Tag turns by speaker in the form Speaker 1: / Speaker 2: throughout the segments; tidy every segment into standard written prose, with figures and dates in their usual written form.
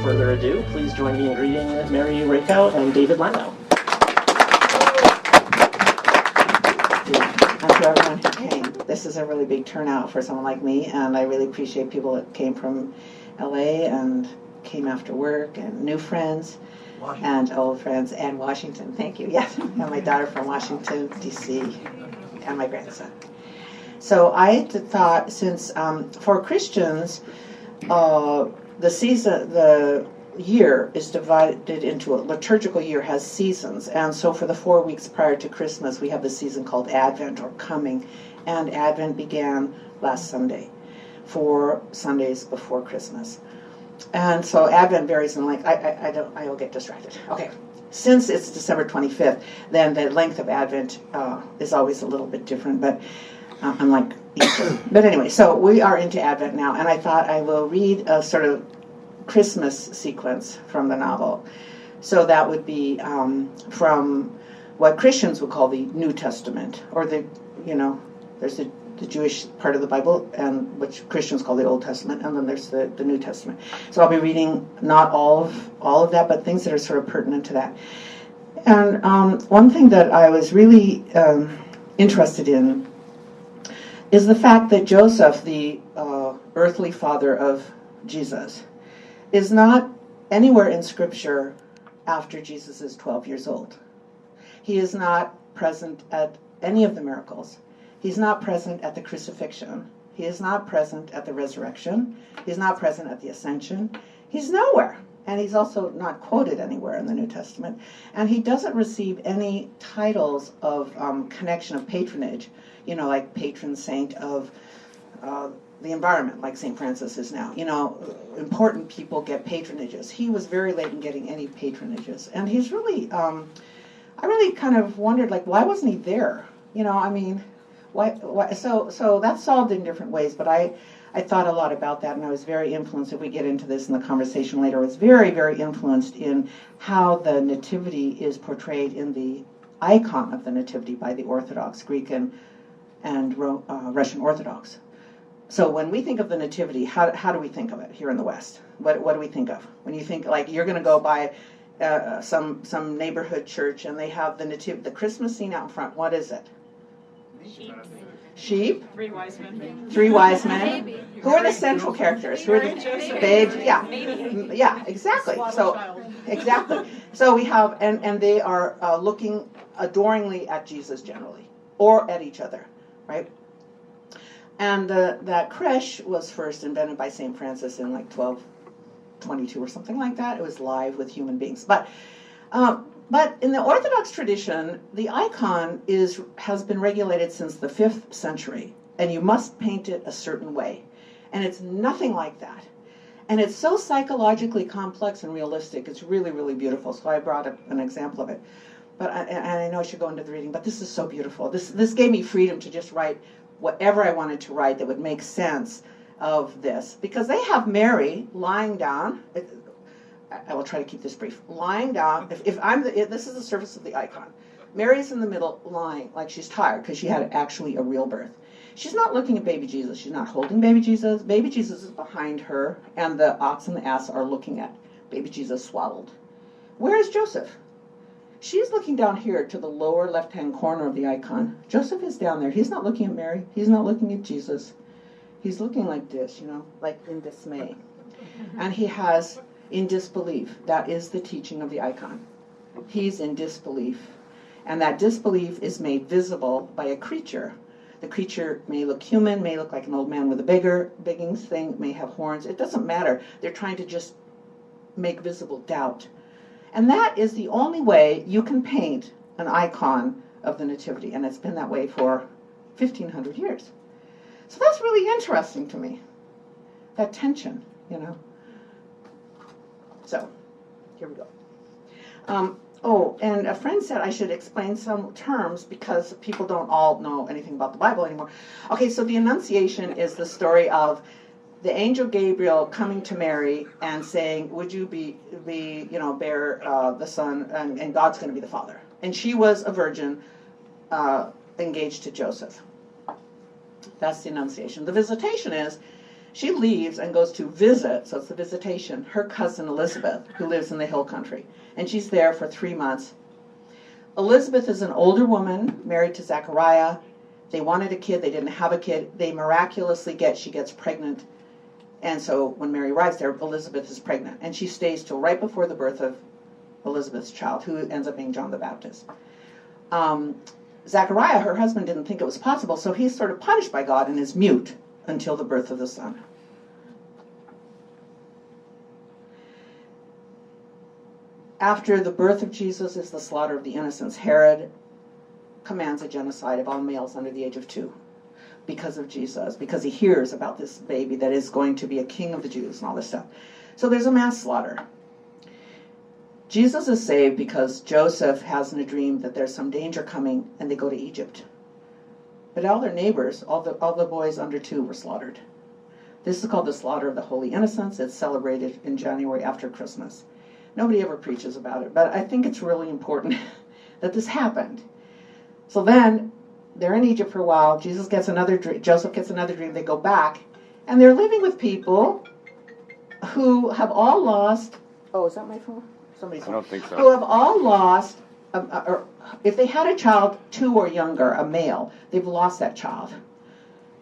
Speaker 1: further ado, please join me in greeting Mary Rakow and David Landau.
Speaker 2: And for everyone who came, this is a really big turnout for someone like me, and I really appreciate people that came from LA and came after work, and new friends, and old friends, and Washington. Thank you. Yes, and my daughter from Washington, D.C., and my grandson. So I thought, since for Christians, the year is divided into a liturgical year, has seasons, and so for the 4 weeks prior to Christmas, we have the season called Advent, or coming, and Advent began last Sunday, 4 Sundays before Christmas. And so Advent varies in length. I'll get distracted. Okay. Since it's December 25th, then the length of Advent is always a little bit different, but unlike Easter. But anyway, so we are into Advent now, and I thought I will read a sort of Christmas sequence from the novel. So that would be from what Christians would call the New Testament, or there's the Jewish part of the Bible, and which Christians call the Old Testament, and then there's the New Testament. So I'll be reading not all of that, but things that are sort of pertinent to that. And one thing that I was really interested in is the fact that Joseph, the earthly father of Jesus, is not anywhere in Scripture after Jesus is 12 years old. He is not present at any of the miracles. He's not present at the crucifixion. He is not present at the resurrection. He's not present at the ascension. He's nowhere. And he's also not quoted anywhere in the New Testament. And he doesn't receive any titles of connection of patronage, like patron saint of the environment, like St. Francis is now. Important people get patronages. He was very late in getting any patronages. And he's really, I really kind of wondered, why wasn't he there? Why? So that's solved in different ways, but I thought a lot about that, and I was very influenced, if we get into this in the conversation later, I was very, very influenced in how the Nativity is portrayed in the icon of the Nativity by the Orthodox, Greek and Russian Orthodox. So when we think of the Nativity, how do we think of it here in the West? What do we think of? When you think, you're going to go by some neighborhood church, and they have the Nativity, the Christmas scene out in front, what is it? Sheep.
Speaker 3: 3 wise men.
Speaker 2: 3 wise men. Who are the central characters? Who are the babes? Yeah. Yeah, exactly. Exactly. So we have, and they are looking adoringly at Jesus generally, or at each other, right? And that creche was first invented by St. Francis in 1222 or something like that. It was live with human beings. But in the Orthodox tradition, the icon has been regulated since the 5th century, and you must paint it a certain way. And it's nothing like that. And it's so psychologically complex and realistic. It's really, really beautiful. So I brought up an example of it. But I know I should go into the reading, but this is so beautiful. This gave me freedom to just write whatever I wanted to write that would make sense of this. Because they have Mary lying down. I will try to keep this brief. Lying down. This is the surface of the icon. Mary's in the middle, lying like she's tired because she had actually a real birth. She's not looking at baby Jesus. She's not holding baby Jesus. Baby Jesus is behind her, and the ox and the ass are looking at baby Jesus swaddled. Where is Joseph? She's looking down here to the lower left-hand corner of the icon. Joseph is down there. He's not looking at Mary. He's not looking at Jesus. He's looking like this, like in dismay. And he has in disbelief. That is the teaching of the icon. He's in disbelief. And that disbelief is made visible by a creature. The creature may look human, may look like an old man with a bigging thing, may have horns. It doesn't matter. They're trying to just make visible doubt. And that is the only way you can paint an icon of the Nativity. And it's been that way for 1,500 years. So that's really interesting to me. That tension, So, here we go. And a friend said I should explain some terms because people don't all know anything about the Bible anymore. Okay, so the Annunciation is the story of the angel Gabriel coming to Mary and saying, would you bear the son, and God's going to be the father. And she was a virgin engaged to Joseph. That's the Annunciation. The Visitation is She leaves and goes to visit, so it's the visitation, her cousin Elizabeth, who lives in the hill country. And she's there for 3 months. Elizabeth is an older woman, married to Zechariah. They wanted a kid, they didn't have a kid. They miraculously she gets pregnant. And so when Mary arrives there, Elizabeth is pregnant. And she stays till right before the birth of Elizabeth's child, who ends up being John the Baptist. Zechariah, her husband, didn't think it was possible, so he's sort of punished by God and is mute until the birth of the son. After the birth of Jesus is the slaughter of the innocents. Herod commands a genocide of all males under the age of 2 because of Jesus, because he hears about this baby that is going to be a king of the Jews and all this stuff. So there's a mass slaughter. Jesus is saved because Joseph has in a dream that there's some danger coming, and they go to Egypt. But all their neighbors, all the boys under 2 were slaughtered. This is called the slaughter of the holy innocents. It's celebrated in January after Christmas. Nobody ever preaches about it, but I think it's really important that this happened. So then, they're in Egypt for a while. Joseph gets another dream. They go back, and they're living with people who have all lost. Oh, is that my phone? Somebody's phone.
Speaker 3: I don't think so.
Speaker 2: Who have all lost, or if they had a child 2 or younger, a male, they've lost that child.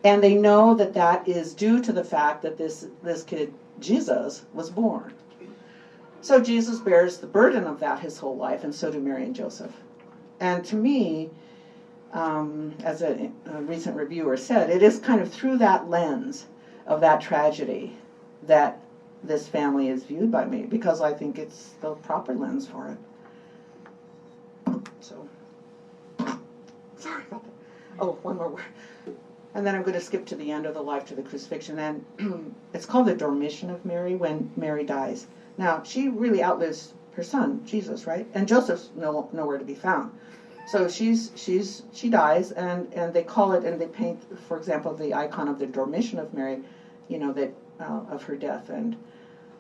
Speaker 2: And they know that that is due to the fact that this kid, Jesus, was born. So Jesus bears the burden of that his whole life, and so do Mary and Joseph. And to me, as a recent reviewer said, it is kind of through that lens of that tragedy that this family is viewed by me, because I think it's the proper lens for it. So, sorry about that. Oh, one more word. And then I'm going to skip to the end of the life to the crucifixion. And it's called the Dormition of Mary, when Mary dies. Now, she really outlives her son, Jesus, right? And Joseph's nowhere to be found. So she dies, and they call it, and they paint, for example, the icon of the Dormition of Mary, that of her death, and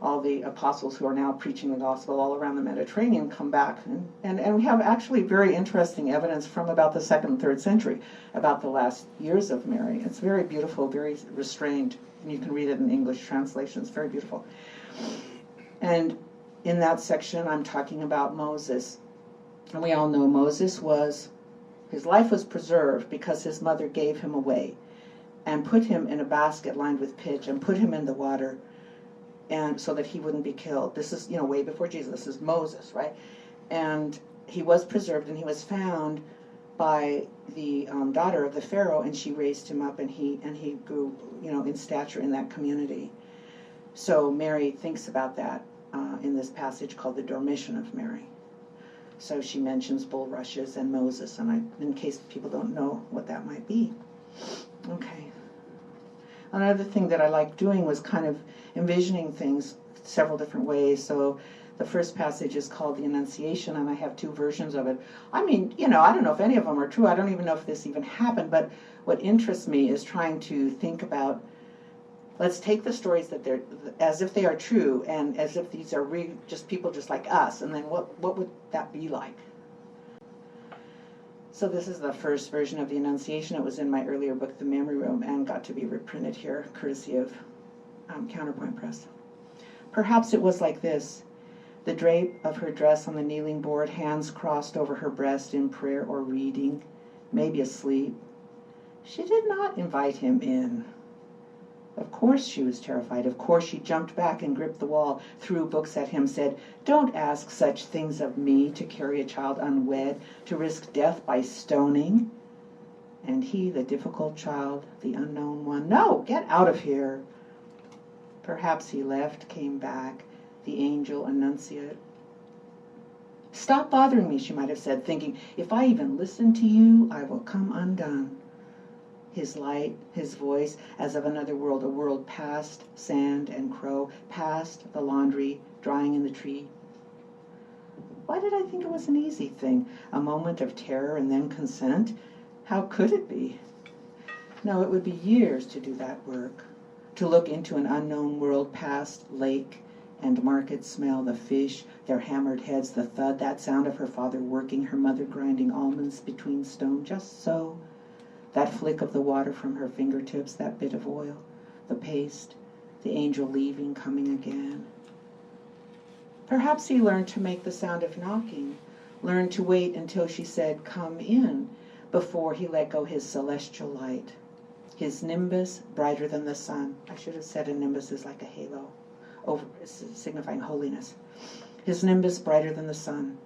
Speaker 2: all the apostles who are now preaching the gospel all around the Mediterranean come back. And we have actually very interesting evidence from about the 2nd and 3rd century about the last years of Mary. It's very beautiful, very restrained, and you can read it in English translation. It's very beautiful. And in that section, I'm talking about Moses. And we all know his life was preserved because his mother gave him away and put him in a basket lined with pitch and put him in the water, and so that he wouldn't be killed. This is, way before Jesus. This is Moses, right? And he was preserved, and he was found by the daughter of the Pharaoh, and she raised him up, and he grew, in stature in that community. So Mary thinks about that in this passage called the Dormition of Mary. So she mentions bulrushes and Moses, and in case people don't know what that might be. Okay. Another thing that I liked doing was kind of envisioning things several different ways. So the first passage is called the Annunciation, and I have 2 versions of it. I mean, I don't know if any of them are true. I don't even know if this even happened, but what interests me is trying to think about, let's take the stories that they're, as if they are true, and as if these are just people just like us, and then what would that be like? So this is the first version of the Annunciation. It was in my earlier book, The Memory Room, and got to be reprinted here, courtesy of Counterpoint Press. Perhaps it was like this: the drape of her dress on the kneeling board, hands crossed over her breast in prayer or reading, maybe asleep. She did not invite him in. Of course she was terrified. Of course she jumped back and gripped the wall, threw books at him, said, "Don't ask such things of me, to carry a child unwed, to risk death by stoning." And he, the difficult child, the unknown one, "No, get out of here." Perhaps he left, came back, the angel annunciate. "Stop bothering me," she might have said, thinking, "if I even listen to you, I will come undone." His light, his voice, as of another world, a world past sand and crow, past the laundry drying in the tree. Why did I think it was an easy thing? A moment of terror and then consent? How could it be? No, it would be years to do that work, to look into an unknown world past lake and market, smell the fish, their hammered heads, the thud, that sound of her father working, her mother grinding almonds between stone, just so. That flick of the water from her fingertips, that bit of oil, the paste, the angel leaving, coming again. Perhaps he learned to make the sound of knocking, learned to wait until she said, "Come in," before he let go his celestial light. His nimbus brighter than the sun. I should have said a nimbus is like a halo, signifying holiness. His nimbus brighter than the sun.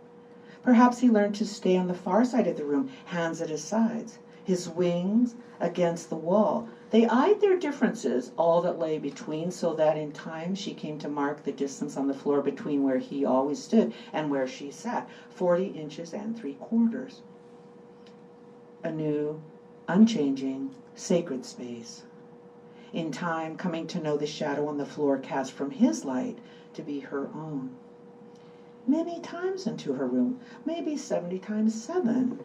Speaker 2: Perhaps he learned to stay on the far side of the room, hands at his sides, his wings against the wall. They eyed their differences, all that lay between, so that in time she came to mark the distance on the floor between where he always stood and where she sat, 40 inches and 3/4. A new, unchanging, sacred space. In time, coming to know the shadow on the floor cast from his light to be her own. Many times into her room, maybe 70 times 7.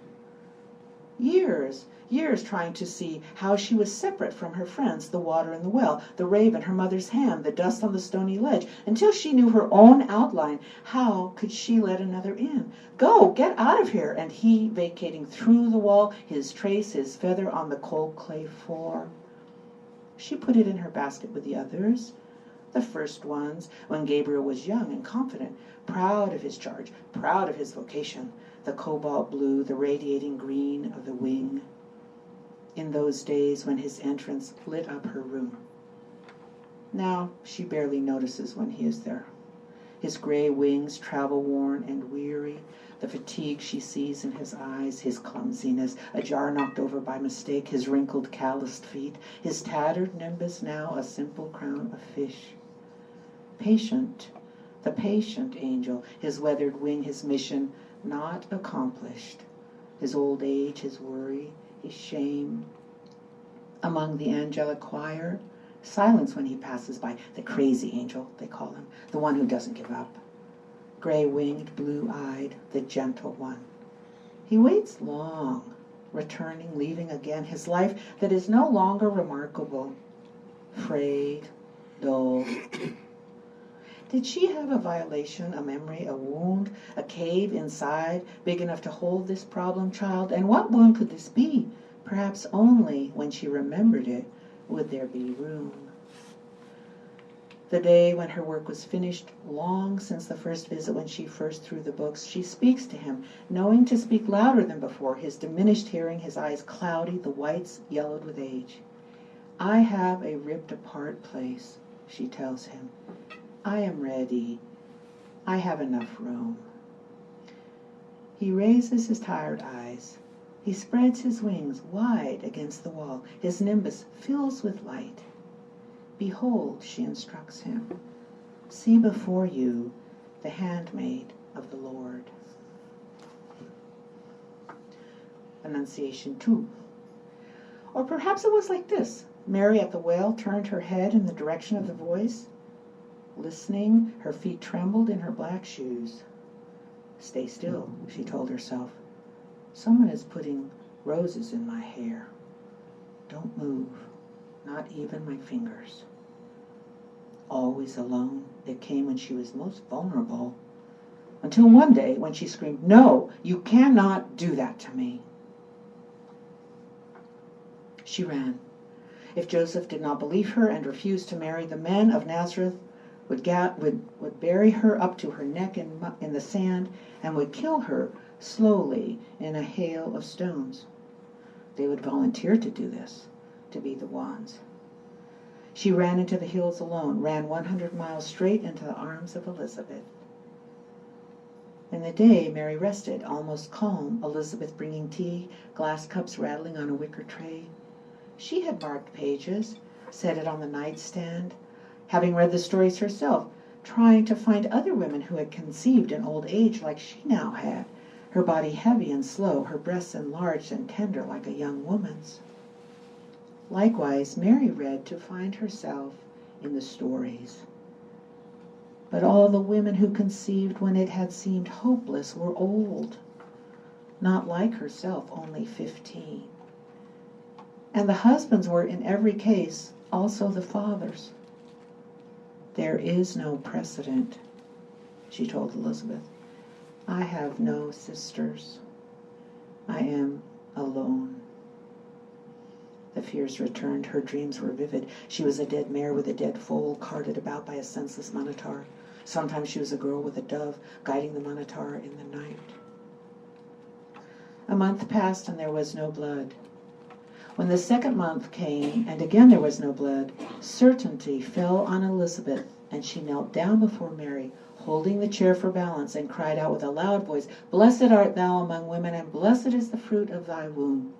Speaker 2: Years trying to see how she was separate from her friends, the water in the well, the raven, her mother's hand, the dust on the stony ledge, until she knew her own outline. How could she let another in? Go, get out of here! And he vacating through the wall, his trace, his feather on the cold clay floor. She put it in her basket with the others, the first ones, when Gabriel was young and confident, proud of his charge, proud of his vocation, the cobalt blue, the radiating green of the wing. In those days when his entrance lit up her room. Now she barely notices when he is there. His gray wings, travel-worn and weary, the fatigue she sees in his eyes, his clumsiness, a jar knocked over by mistake, his wrinkled, calloused feet, his tattered nimbus now a simple crown of fish. Patient, the patient angel, his weathered wing, his mission not accomplished, his old age, his worry, his shame. Among the angelic choir, silence when he passes by, the crazy angel, they call him, the one who doesn't give up. Gray-winged, blue-eyed, the gentle one. He waits long, returning, leaving again, his life that is no longer remarkable, frayed, dull. Did she have a violation, a memory, a wound, a cave inside big enough to hold this problem child? And what wound could this be? Perhaps only when she remembered it would there be room. The day when her work was finished, long since the first visit when she first threw the books, she speaks to him, knowing to speak louder than before, his diminished hearing, his eyes cloudy, the whites yellowed with age. "I have a ripped-apart place," she tells him. "I am ready. I have enough room." He raises his tired eyes. He spreads his wings wide against the wall. His nimbus fills with light. "Behold," she instructs him, "see before you the handmaid of the Lord." Annunciation 2. Or perhaps it was like this. Mary at the well turned her head in the direction of the voice. Listening, her feet trembled in her black shoes. "Stay still," she told herself. "Someone is putting roses in my hair. Don't move, not even my fingers." Always alone, it came when she was most vulnerable. Until one day when she screamed, "No, you cannot do that to me." She ran. If Joseph did not believe her and refused to marry, the men of Nazareth would bury her up to her neck in the sand and would kill her slowly in a hail of stones. They would volunteer to do this, to be the ones. She ran into the hills alone, ran 100 miles straight into the arms of Elizabeth. In the day, Mary rested, almost calm, Elizabeth bringing tea, glass cups rattling on a wicker tray. She had marked pages, set it on the nightstand, having read the stories herself, trying to find other women who had conceived in old age like she now had, her body heavy and slow, her breasts enlarged and tender like a young woman's. Likewise, Mary read to find herself in the stories. But all the women who conceived when it had seemed hopeless were old, not like herself, only 15. And the husbands were, in every case, also the fathers. "There is no precedent," she told Elizabeth. "I have no sisters. I am alone." The fears returned. Her dreams were vivid. She was a dead mare with a dead foal, carted about by a senseless monitor. Sometimes she was a girl with a dove, guiding the monitor in the night. A month passed, and there was no blood. When the second month came, and again there was no blood, certainty fell on Elizabeth, and she knelt down before Mary, holding the chair for balance, and cried out with a loud voice, "Blessed art thou among women, and blessed is the fruit of thy womb."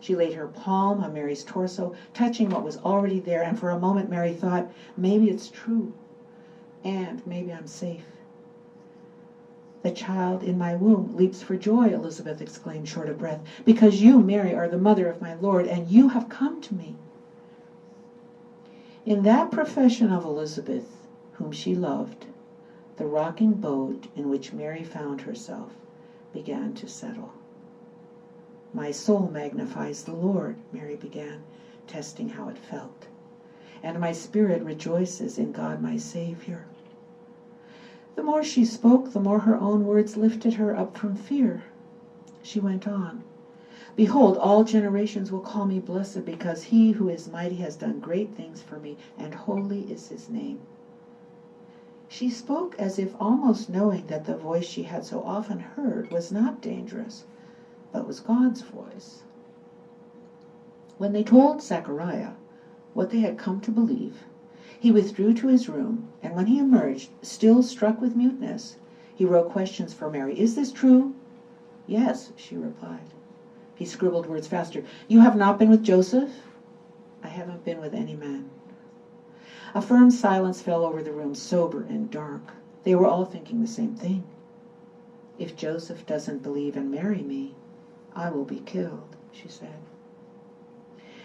Speaker 2: She laid her palm on Mary's torso, touching what was already there, and for a moment Mary thought, maybe it's true, and maybe I'm safe. "The child in my womb leaps for joy," Elizabeth exclaimed, short of breath, "because you, Mary, are the mother of my Lord, and you have come to me." In that profession of Elizabeth, whom she loved, the rocking boat in which Mary found herself began to settle. "My soul magnifies the Lord," Mary began, testing how it felt, "and my spirit rejoices in God my Savior." The more she spoke, the more her own words lifted her up from fear. She went on, "Behold, all generations will call me blessed, because he who is mighty has done great things for me, and holy is his name." She spoke as if almost knowing that the voice she had so often heard was not dangerous, but was God's voice. When they told Zechariah what they had come to believe, he withdrew to his room, and when he emerged, still struck with muteness, he wrote questions for Mary. "Is this true?" "Yes," she replied. He scribbled words faster. "You have not been with Joseph?" "I haven't been with any man." A firm silence fell over the room, sober and dark. They were all thinking the same thing. "If Joseph doesn't believe and marry me, I will be killed," she said.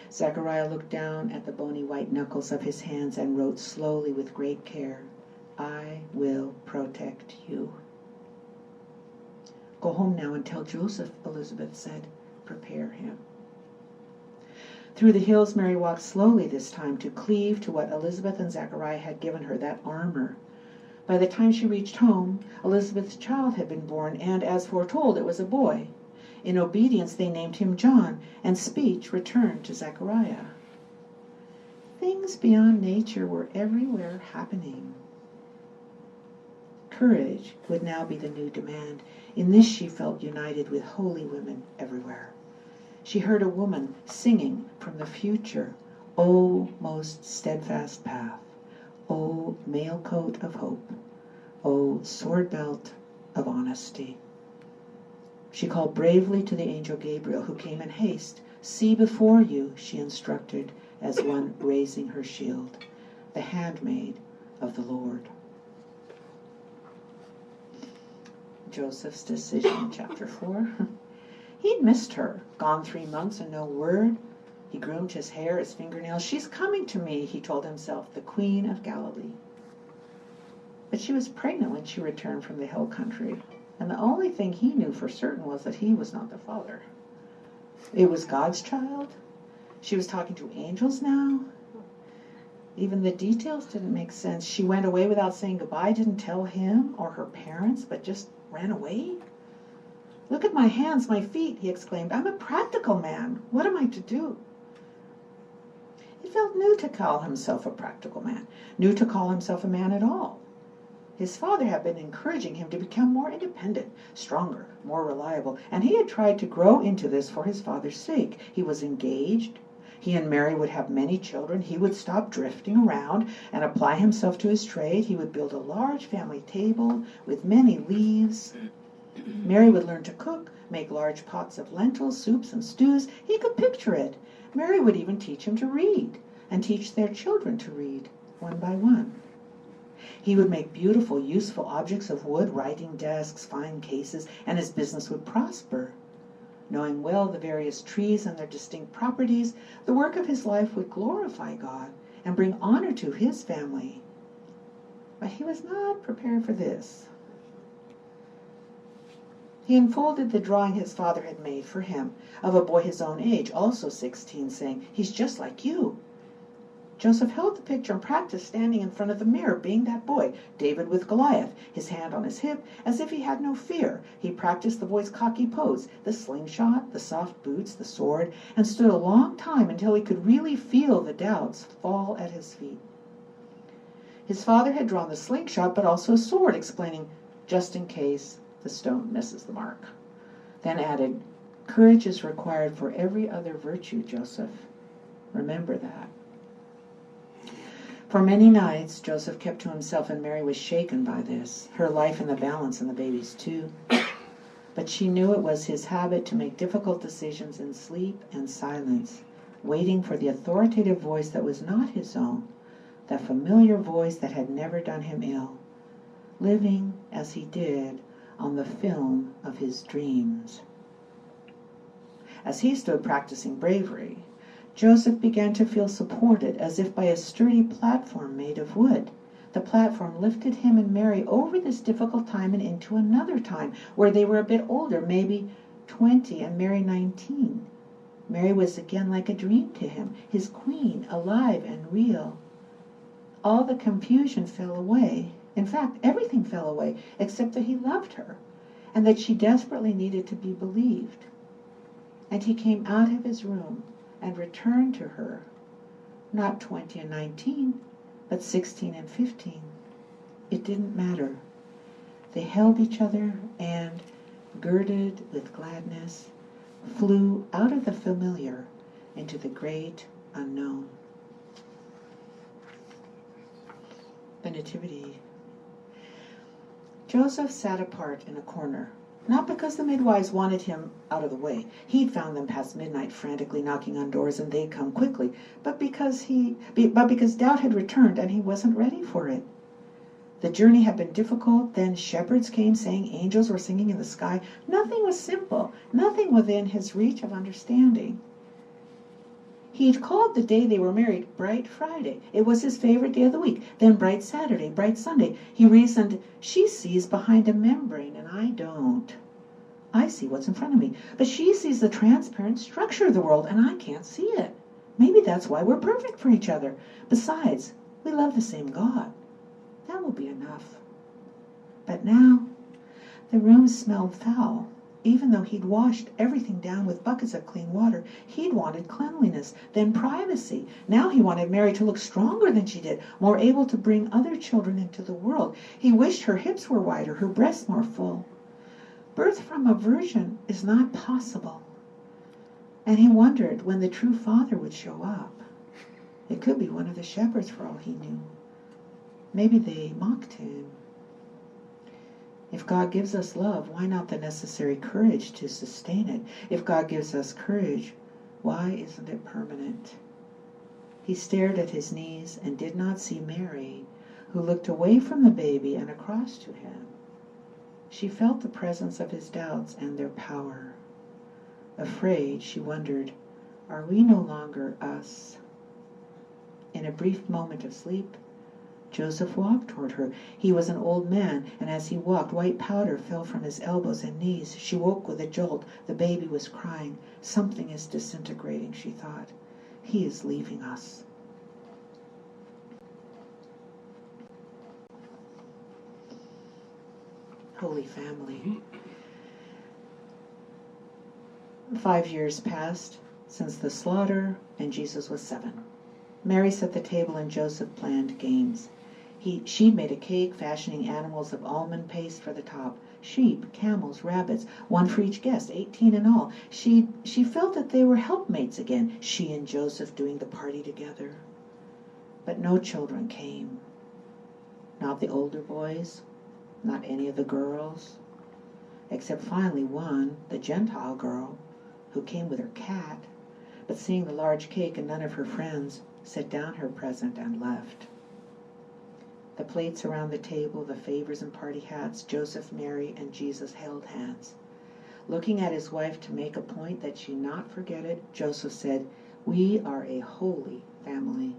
Speaker 2: Zechariah looked down at the bony white knuckles of his hands and wrote slowly with great care, "I will protect you." "Go home now and tell Joseph," Elizabeth said. "Prepare him." Through the hills Mary walked slowly this time, to cleave to what Elizabeth and Zechariah had given her, that armor. By the time she reached home, Elizabeth's child had been born, and as foretold, it was a boy. In obedience they named him John, and speech returned to Zechariah. Things beyond nature were everywhere happening. Courage would now be the new demand. In this she felt united with holy women everywhere. She heard a woman singing from the future, "O most steadfast path, O mail coat of hope, O sword belt of honesty." She called bravely to the angel Gabriel, who came in haste. "See before you," she instructed, as one raising her shield, "the handmaid of the Lord." Joseph's decision, chapter 4. He'd missed her, gone 3 months and no word. He groomed his hair, his fingernails. "She's coming to me," he told himself, "the Queen of Galilee." But she was pregnant when she returned from the hill country, and the only thing he knew for certain was that he was not the father. It was God's child. She was talking to angels now. Even the details didn't make sense. She went away without saying goodbye, didn't tell him or her parents, but just ran away. "Look at my hands, my feet," he exclaimed. "I'm a practical man. What am I to do?" It felt new to call himself a practical man, new to call himself a man at all. His father had been encouraging him to become more independent, stronger, more reliable, and he had tried to grow into this for his father's sake. He was engaged. He and Mary would have many children. He would stop drifting around and apply himself to his trade. He would build a large family table with many leaves. Mary would learn to cook, make large pots of lentils, soups, and stews. He could picture it. Mary would even teach him to read, and teach their children to read, one by one. He would make beautiful, useful objects of wood, writing desks, fine cases, and his business would prosper. Knowing well the various trees and their distinct properties, the work of his life would glorify God and bring honor to his family. But he was not prepared for this. He unfolded the drawing his father had made for him of a boy his own age, also 16, saying, "He's just like you." Joseph held the picture and practiced standing in front of the mirror, being that boy, David with Goliath, his hand on his hip, as if he had no fear. He practiced the boy's cocky pose, the slingshot, the soft boots, the sword, and stood a long time until he could really feel the doubts fall at his feet. His father had drawn the slingshot, but also a sword, explaining, just in case the stone misses the mark. Then added, "Courage is required for every other virtue, Joseph. Remember that." For many nights, Joseph kept to himself, and Mary was shaken by this, her life in the balance and the baby's too. But she knew it was his habit to make difficult decisions in sleep and silence, waiting for the authoritative voice that was not his own, that familiar voice that had never done him ill, living as he did on the film of his dreams. As he stood practicing bravery, Joseph began to feel supported as if by a sturdy platform made of wood. The platform lifted him and Mary over this difficult time and into another time where they were a bit older, maybe 20 and Mary 19. Mary was again like a dream to him, his queen, alive and real. All the confusion fell away. In fact, everything fell away except that he loved her and that she desperately needed to be believed. And he came out of his room and returned to her, not 20 and 19, but 16 and 15. It didn't matter. They held each other and, girded with gladness, flew out of the familiar into the great unknown. The Nativity. Joseph sat apart in a corner, not because the midwives wanted him out of the way. He'd found them past midnight frantically knocking on doors and they'd come quickly, but because doubt had returned and he wasn't ready for it. The journey had been difficult, then shepherds came saying angels were singing in the sky. Nothing was simple, nothing within his reach of understanding. He'd called the day they were married Bright Friday. It was his favorite day of the week. Then Bright Saturday, Bright Sunday. He reasoned, she sees behind a membrane and I don't. I see what's in front of me, but she sees the transparent structure of the world and I can't see it. Maybe that's why we're perfect for each other. Besides, we love the same God. That will be enough. But now, the room smelled foul. Even though he'd washed everything down with buckets of clean water, he'd wanted cleanliness, then privacy. Now he wanted Mary to look stronger than she did, more able to bring other children into the world. He wished her hips were wider, her breasts more full. Birth from a virgin is not possible. And he wondered when the true father would show up. It could be one of the shepherds for all he knew. Maybe they mocked him. If God gives us love, why not the necessary courage to sustain it? If God gives us courage, why isn't it permanent? He stared at his knees and did not see Mary, who looked away from the baby and across to him. She felt the presence of his doubts and their power. Afraid, she wondered, are we no longer us? In a brief moment of sleep, Joseph walked toward her. He was an old man, and as he walked, white powder fell from his elbows and knees. She woke with a jolt. The baby was crying. Something is disintegrating, she thought. He is leaving us. Holy Family. 5 years passed since the slaughter, and Jesus was 7. Mary set the table and Joseph planned games. She'd made a cake, fashioning animals of almond paste for the top. Sheep, camels, rabbits, one for each guest, 18 in all. She felt that they were helpmates again, she and Joseph doing the party together. But no children came. Not the older boys, not any of the girls, except finally one, the Gentile girl, who came with her cat, but seeing the large cake and none of her friends, set down her present and left. The plates around the table, the favors and party hats, Joseph, Mary, and Jesus held hands. Looking at his wife to make a point that she not forget it, Joseph said, "We are a holy family."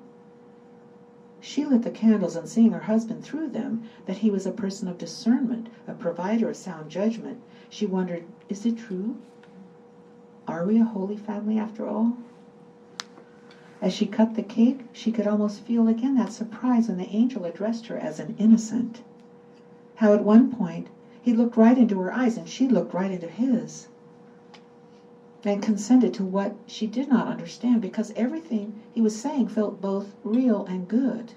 Speaker 2: She lit the candles, and seeing her husband through them, that he was a person of discernment, a provider of sound judgment, she wondered, is it true? Are we a holy family after all? As she cut the cake, she could almost feel again that surprise when the angel addressed her as an innocent. How at one point he looked right into her eyes and she looked right into his, and consented to what she did not understand, because everything he was saying felt both real and good.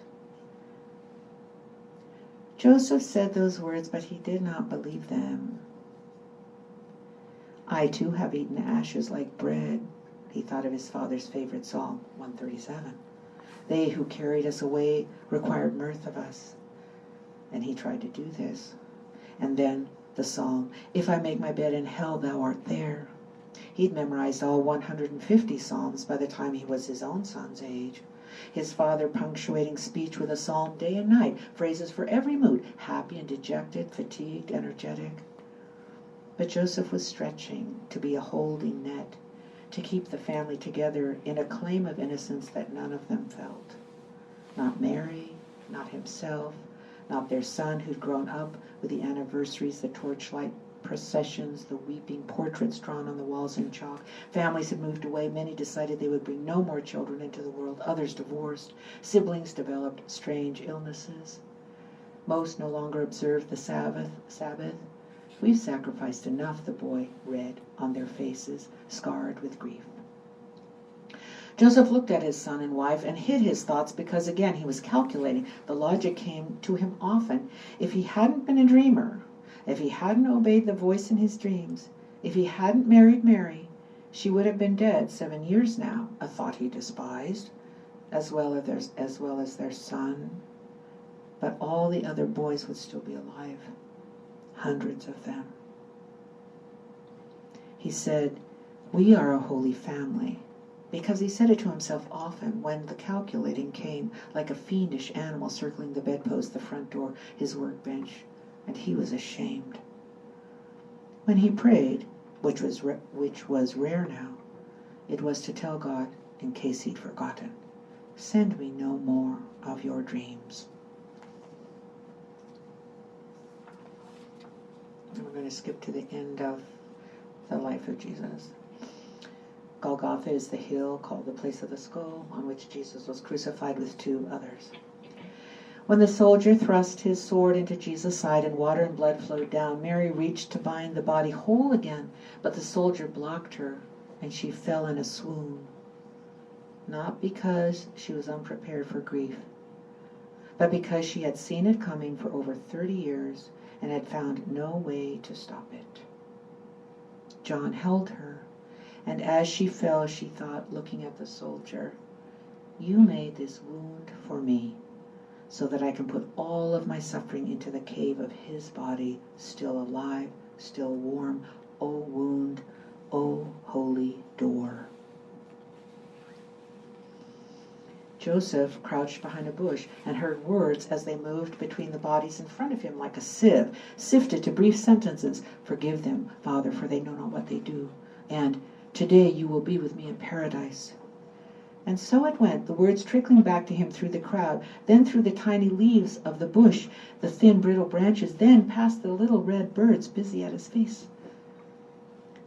Speaker 2: Joseph said those words, but he did not believe them. I too have eaten ashes like bread. He thought of his father's favorite Psalm 137. They who carried us away required mirth of us. And he tried to do this. And then the psalm, if I make my bed in hell, thou art there. He'd memorized all 150 psalms by the time he was his own son's age. His father punctuating speech with a psalm day and night, phrases for every mood, happy and dejected, fatigued, energetic. But Joseph was stretching to be a holding net, to keep the family together in a claim of innocence that none of them felt. Not Mary, not himself, not their son who'd grown up with the anniversaries, the torchlight processions, the weeping portraits drawn on the walls in chalk. Families had moved away. Many decided they would bring no more children into the world. Others divorced. Siblings developed strange illnesses. Most no longer observed the Sabbath. We've sacrificed enough, the boy read on their faces, scarred with grief. Joseph looked at his son and wife and hid his thoughts because, again, he was calculating. The logic came to him often. If he hadn't been a dreamer, if he hadn't obeyed the voice in his dreams, if he hadn't married Mary, she would have been dead 7 years now, a thought he despised, as well as their son. But all the other boys would still be alive, hundreds of them. He said, we are a holy family, because he said it to himself often when the calculating came, like a fiendish animal circling the bedpost, the front door, his workbench, and he was ashamed. When he prayed, which was rare now, it was to tell God, in case he'd forgotten, send me no more of your dreams. And we're going to skip to the end of the life of Jesus. Golgotha is the hill called the place of the skull, on which Jesus was crucified with 2 others. When the soldier thrust his sword into Jesus' side and water and blood flowed down, Mary reached to bind the body whole again, but the soldier blocked her, and she fell in a swoon. Not because she was unprepared for grief, but because she had seen it coming for over 30 years and had found no way to stop it. John held her, and as she fell, she thought, looking at the soldier, you made this wound for me, so that I can put all of my suffering into the cave of his body, still alive, still warm. O wound, O holy door. Joseph crouched behind a bush and heard words as they moved between the bodies in front of him like a sieve, sifted to brief sentences. Forgive them, Father, for they know not what they do. And today you will be with me in paradise. And so it went, the words trickling back to him through the crowd, then through the tiny leaves of the bush, the thin brittle branches, then past the little red birds busy at his face.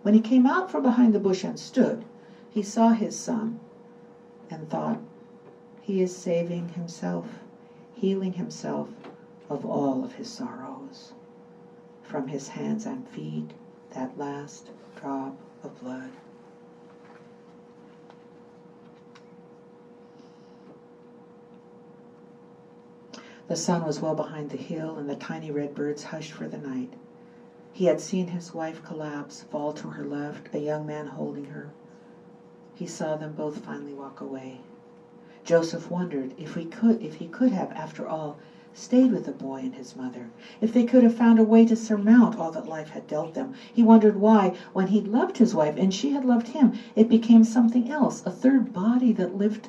Speaker 2: When he came out from behind the bush and stood, he saw his son and thought, he is saving himself, healing himself of all of his sorrows. From his hands and feet, that last drop of blood. The sun was well behind the hill, and the tiny red birds hushed for the night. He had seen his wife collapse, fall to her left, a young man holding her. He saw them both finally walk away. Joseph wondered if he could have, after all, stayed with the boy and his mother, if they could have found a way to surmount all that life had dealt them. He wondered why, when he loved his wife and she had loved him, it became something else, a third body that lived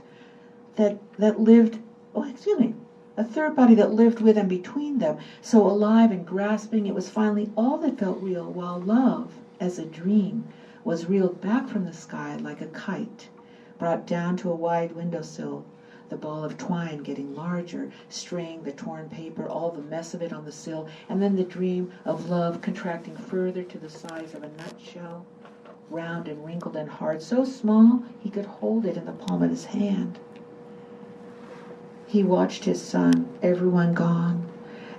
Speaker 2: with and between them, so alive and grasping. It was finally all that felt real, while love, as a dream, was reeled back from the sky like a kite, brought down to a wide windowsill, the ball of twine getting larger, straying the torn paper, all the mess of it on the sill, and then the dream of love contracting further to the size of a nutshell, round and wrinkled and hard, so small he could hold it in the palm of his hand. He watched his son, everyone gone,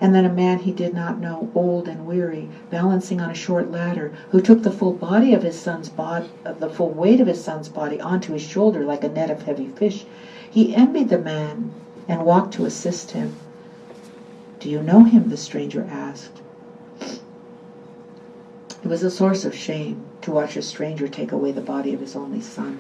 Speaker 2: and then a man he did not know, old and weary, balancing on a short ladder, who took the full weight of his son's body onto his shoulder like a net of heavy fish. He envied the man and walked to assist him. "Do you know him?" the stranger asked. It was a source of shame to watch a stranger take away the body of his only son,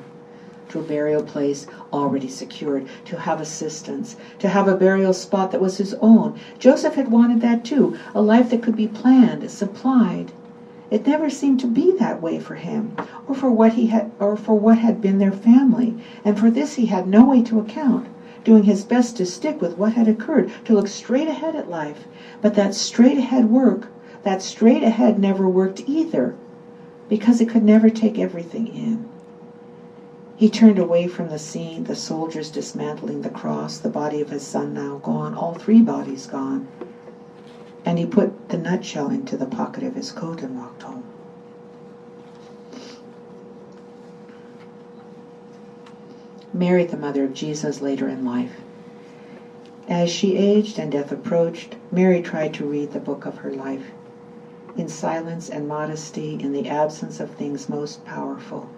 Speaker 2: to a burial place already secured, to have assistance, to have a burial spot that was his own. Joseph had wanted that too, a life that could be planned, supplied. It never seemed to be that way for him, or for what had been their family, and for this he had no way to account, doing his best to stick with what had occurred, to look straight ahead at life. But that straight ahead never worked either, because it could never take everything in. He turned away from the scene, the soldiers dismantling the cross, the body of his son now gone, all three bodies gone. And he put the nutshell into the pocket of his coat and walked home. Mary, the mother of Jesus, later in life. As she aged and death approached, Mary tried to read the book of her life, in silence and modesty, in the absence of things most powerful.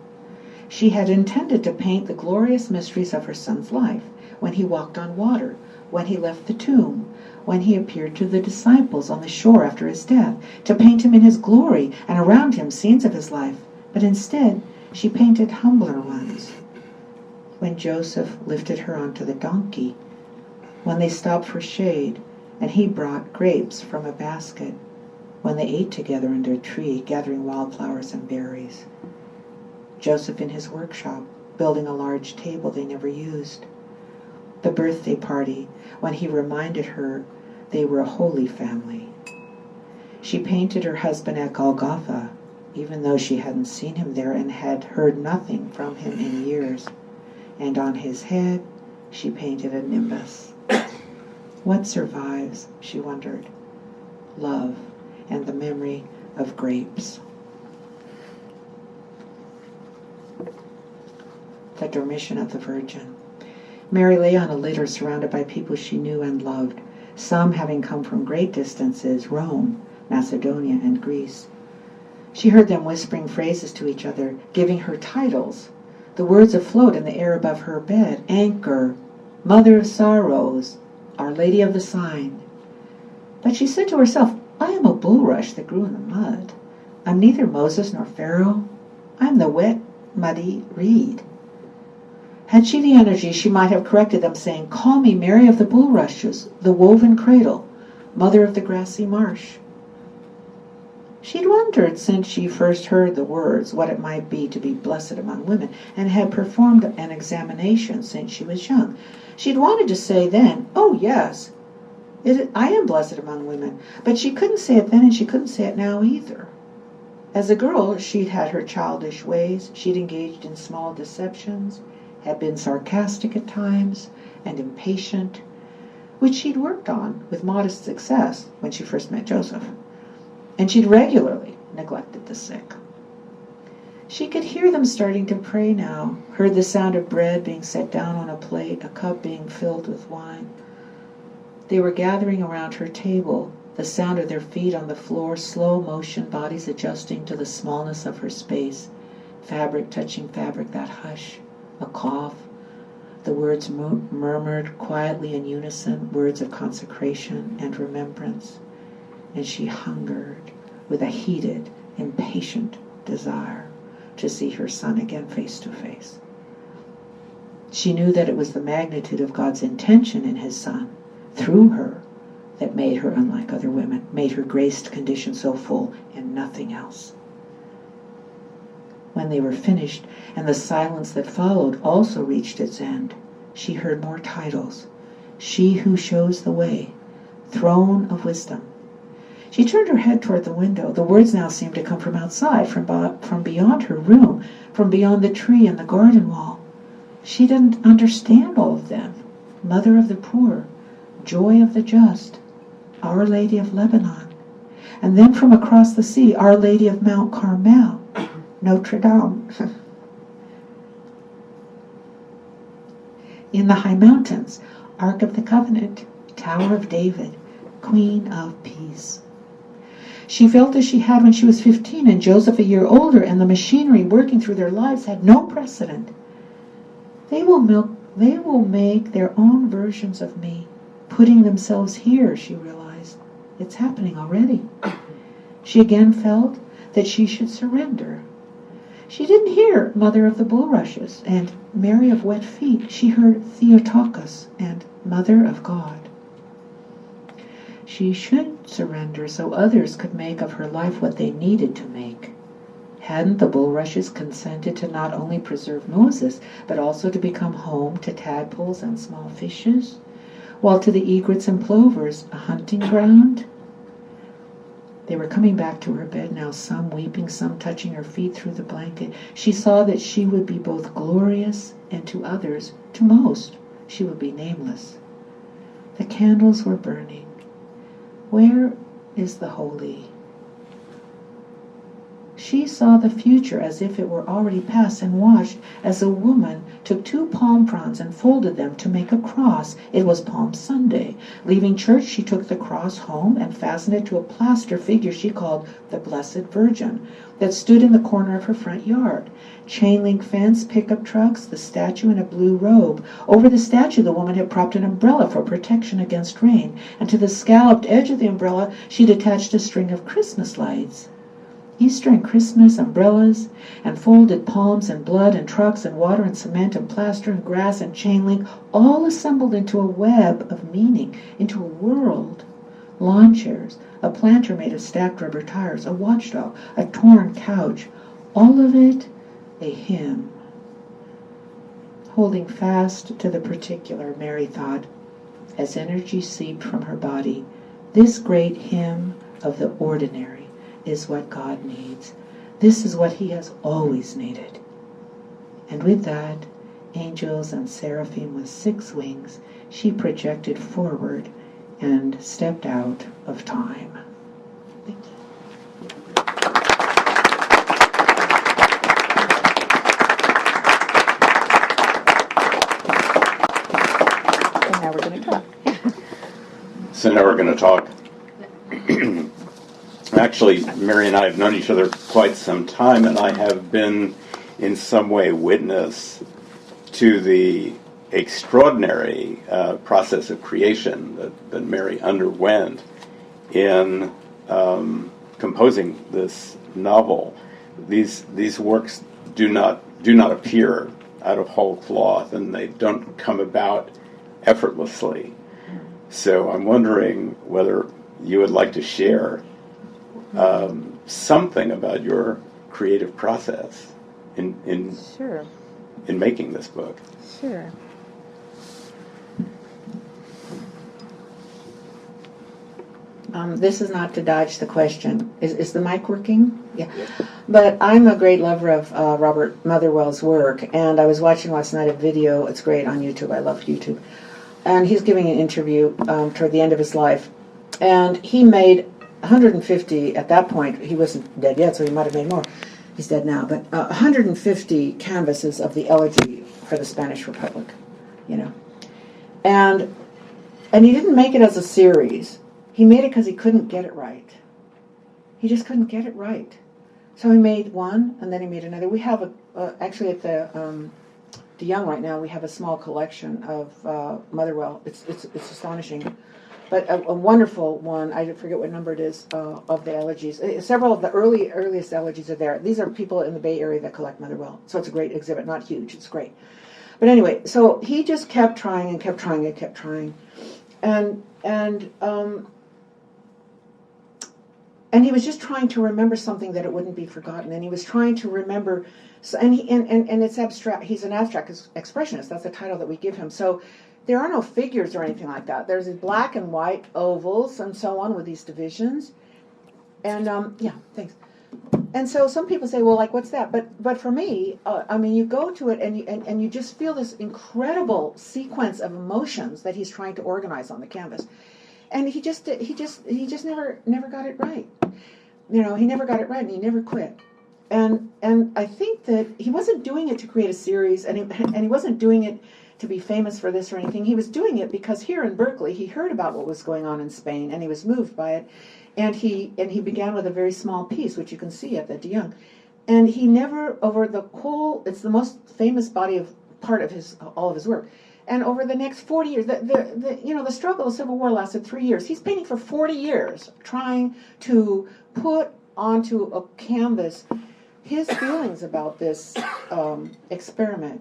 Speaker 2: She had intended to paint the glorious mysteries of her son's life, when he walked on water, when he left the tomb, when he appeared to the disciples on the shore after his death, to paint him in his glory, and around him scenes of his life. But instead, she painted humbler ones. When Joseph lifted her onto the donkey, when they stopped for shade, and he brought grapes from a basket, when they ate together under a tree, gathering wildflowers and berries. Joseph in his workshop, building a large table they never used. The birthday party, when he reminded her they were a holy family. She painted her husband at Golgotha, even though she hadn't seen him there and had heard nothing from him in years. And on his head, she painted a nimbus. What survives, she wondered? Love and the memory of grapes. The Dormition of the Virgin. Mary lay on a litter surrounded by people she knew and loved, some having come from great distances, Rome, Macedonia, and Greece. She heard them whispering phrases to each other, giving her titles, the words afloat in the air above her bed: Anchor, Mother of Sorrows, Our Lady of the Sign. But she said to herself, I am a bulrush that grew in the mud. I'm neither Moses nor Pharaoh. I'm the wet, muddy reed. Had she the energy, she might have corrected them, saying, Call me Mary of the bulrushes, the woven cradle, Mother of the grassy marsh. She'd wondered since she first heard the words what it might be to be blessed among women, and had performed an examination since she was young. She'd wanted to say then, oh yes, I am blessed among women, but she couldn't say it then and she couldn't say it now either. As a girl, she'd had her childish ways, she'd engaged in small deceptions, had been sarcastic at times and impatient, which she'd worked on with modest success when she first met Joseph. And she'd regularly neglected the sick. She could hear them starting to pray now, heard the sound of bread being set down on a plate, a cup being filled with wine. They were gathering around her table, the sound of their feet on the floor, slow motion, bodies adjusting to the smallness of her space, fabric touching fabric, that hush, a cough, the words murmured quietly in unison, words of consecration and remembrance. And she hungered with a heated, impatient desire to see her son again face to face. She knew that it was the magnitude of God's intention in his son, through her, that made her unlike other women, made her graced condition so full, and nothing else. When they were finished, and the silence that followed also reached its end, she heard more titles. She who shows the way, Throne of Wisdom. She turned her head toward the window. The words now seemed to come from outside, from beyond her room, from beyond the tree and the garden wall. She didn't understand all of them. Mother of the poor, Joy of the just, Our Lady of Lebanon. And then from across the sea, Our Lady of Mount Carmel. Notre Dame. In the high mountains, Ark of the Covenant, Tower of David, Queen of Peace. She felt as she had when she was 15 and Joseph a year older, and the machinery working through their lives had no precedent. They will make their own versions of me, putting themselves here, she realized. It's happening already. She again felt that she should surrender. She didn't hear Mother of the Bulrushes and Mary of Wet Feet. She heard Theotokos and Mother of God. She should surrender so others could make of her life what they needed to make. Hadn't the bulrushes consented to not only preserve Moses, but also to become home to tadpoles and small fishes, while to the egrets and plovers a hunting ground? They were coming back to her bed now, some weeping, some touching her feet through the blanket. She saw that she would be both glorious, and to others, to most, she would be nameless. The candles were burning. Where is the holy? She saw the future as if it were already past, and watched as a woman took 2 palm fronds and folded them to make a cross. It was Palm Sunday. Leaving church, she took the cross home and fastened it to a plaster figure she called the Blessed Virgin that stood in the corner of her front yard. Chain link fence, pickup trucks, the statue in a blue robe. Over the statue, the woman had propped an umbrella for protection against rain, and to the scalloped edge of the umbrella she'd attached a string of Christmas lights. Easter and Christmas, umbrellas, and folded palms, and blood, and trucks, and water, and cement, and plaster, and grass, and chain link, all assembled into a web of meaning, into a world. Lawn chairs, a planter made of stacked rubber tires, a watchdog, a torn couch, all of it a hymn. Holding fast to the particular, Mary thought, as energy seeped from her body, this great hymn of the ordinary is what God needs. This is what he has always needed. And with that, angels and seraphim with 6 wings, she projected forward and stepped out of time. Thank you.
Speaker 3: And now we're going to talk.
Speaker 4: So now we're going to talk. Actually, Mary and I have known each other quite some time, and I have been in some way witness to the extraordinary process of creation that Mary underwent in composing this novel. These works do not appear out of whole cloth, and they don't come about effortlessly. So I'm wondering whether you would like to share something about your creative process in
Speaker 3: Sure.
Speaker 4: in making this book.
Speaker 3: Sure.
Speaker 2: This is not to dodge the question. Is the mic working? Yeah. But I'm a great lover of Robert Motherwell's work, and I was watching last night a video. It's great on YouTube. I love YouTube. And he's giving an interview toward the end of his life. And he made 150, at that point, he wasn't dead yet, so he might have made more. He's dead now. But 150 canvases of the elegy for the Spanish Republic, you know. And he didn't make it as a series. He made it because he couldn't get it right. He just couldn't get it right. So he made one, and then he made another. We have actually at the Young right now, we have a small collection of Motherwell. It's astonishing. But a wonderful one, I forget what number it is, of the elegies. Several of the earliest elegies are there. These are people in the Bay Area that collect Motherwell. So it's a great exhibit, not huge, it's great. But anyway, so he just kept trying and kept trying and kept trying. And he was just trying to remember something that it wouldn't be forgotten. And he was trying to remember, and it's abstract. He's an abstract expressionist. That's the title that we give him. So there are no figures or anything like that. There's these black and white ovals and so on with these divisions. And yeah, thanks. And so some people say, well, like, what's that? But for me, I mean, you go to it and you just feel this incredible sequence of emotions that he's trying to organize on the canvas. And he just never got it right. You know, he never got it right, and he never quit. and I think that he wasn't doing it to create a series, and he wasn't doing it to be famous for this or anything. He was doing it because here in Berkeley he heard about what was going on in Spain, and he was moved by it, and he began with a very small piece, which you can see at the De Young, and he never, over the whole, it's the most famous part of all of his work. And over the next 40 years, the struggle of Civil War lasted 3 years. He's painting for 40 years, trying to put onto a canvas his feelings about this experiment.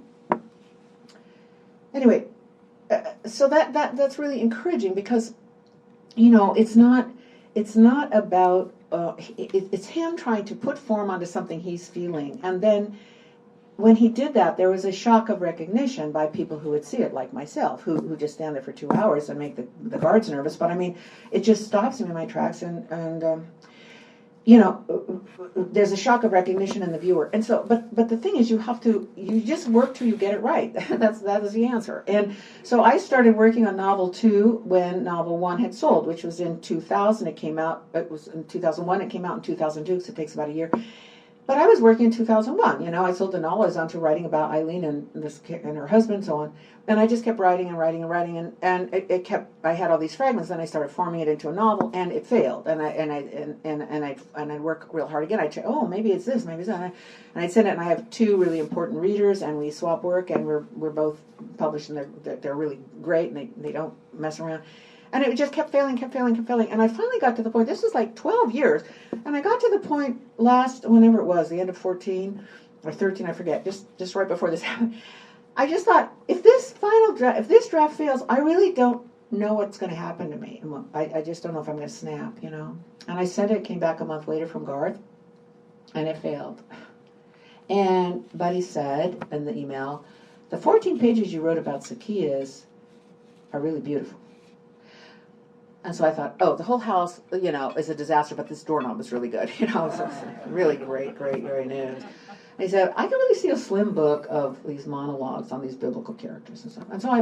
Speaker 2: Anyway, so that's really encouraging, because, it's not about it's him trying to put form onto something he's feeling, and then when he did that, there was a shock of recognition by people who would see it, like myself, who just stand there for 2 hours and make the guards nervous. But I mean, it just stops me in my tracks, and there's a shock of recognition in the viewer. And so, but the thing is, you just work till you get it right. that is the answer. And so I started working on novel 2 when novel 1 had sold, which was in 2000. It was in 2001. It came out in 2002, so it takes about a year. But I was working in 2001. I sold the novel. I was onto writing about Eileen and her husband, and so on. And I just kept writing and writing and writing, and it kept. I had all these fragments, and I started forming it into a novel, and it failed. And I'd work real hard again. I'd say, oh, maybe it's this, maybe it's that, and I'd send it. And I have 2 really important readers, and we swap work, and we're both published, and they're really great, and they don't mess around. And it just kept failing. And I finally got to the point, this is like 12 years, and I got to the point whenever it was, the end of 14 or 13, I forget, just right before this happened. I just thought, if this draft fails, I really don't know what's going to happen to me. I just don't know if I'm going to snap, And I sent it, came back a month later from Garth, and it failed. And Buddy said in the email, the 14 pages you wrote about Zacchaeus are really beautiful. And so I thought, oh, the whole house, is a disaster, but this doorknob is really good. So it's really great news. And he said, I can really see a slim book of these monologues on these biblical characters and stuff. And so I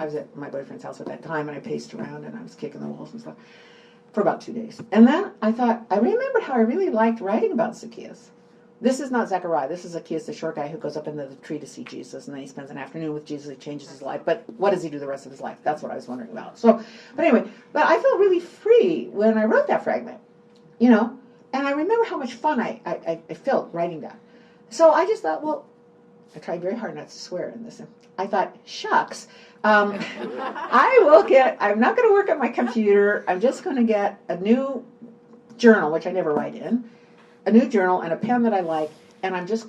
Speaker 2: was at my boyfriend's house at that time, and I paced around, and I was kicking the walls and stuff for about 2 days. And then I thought, I remembered how I really liked writing about Zacchaeus. This is not Zechariah. This is Zacchaeus, the short guy who goes up into the tree to see Jesus, and then he spends an afternoon with Jesus. He changes his life. But what does he do the rest of his life? That's what I was wondering about. So, but anyway, I felt really free when I wrote that fragment, And I remember how much fun I felt writing that. So I just thought, well, I tried very hard not to swear in this. I thought, shucks, I'm not going to work at my computer. I'm just going to get a new journal, which I never write in. A new journal and a pen that I like, and I'm just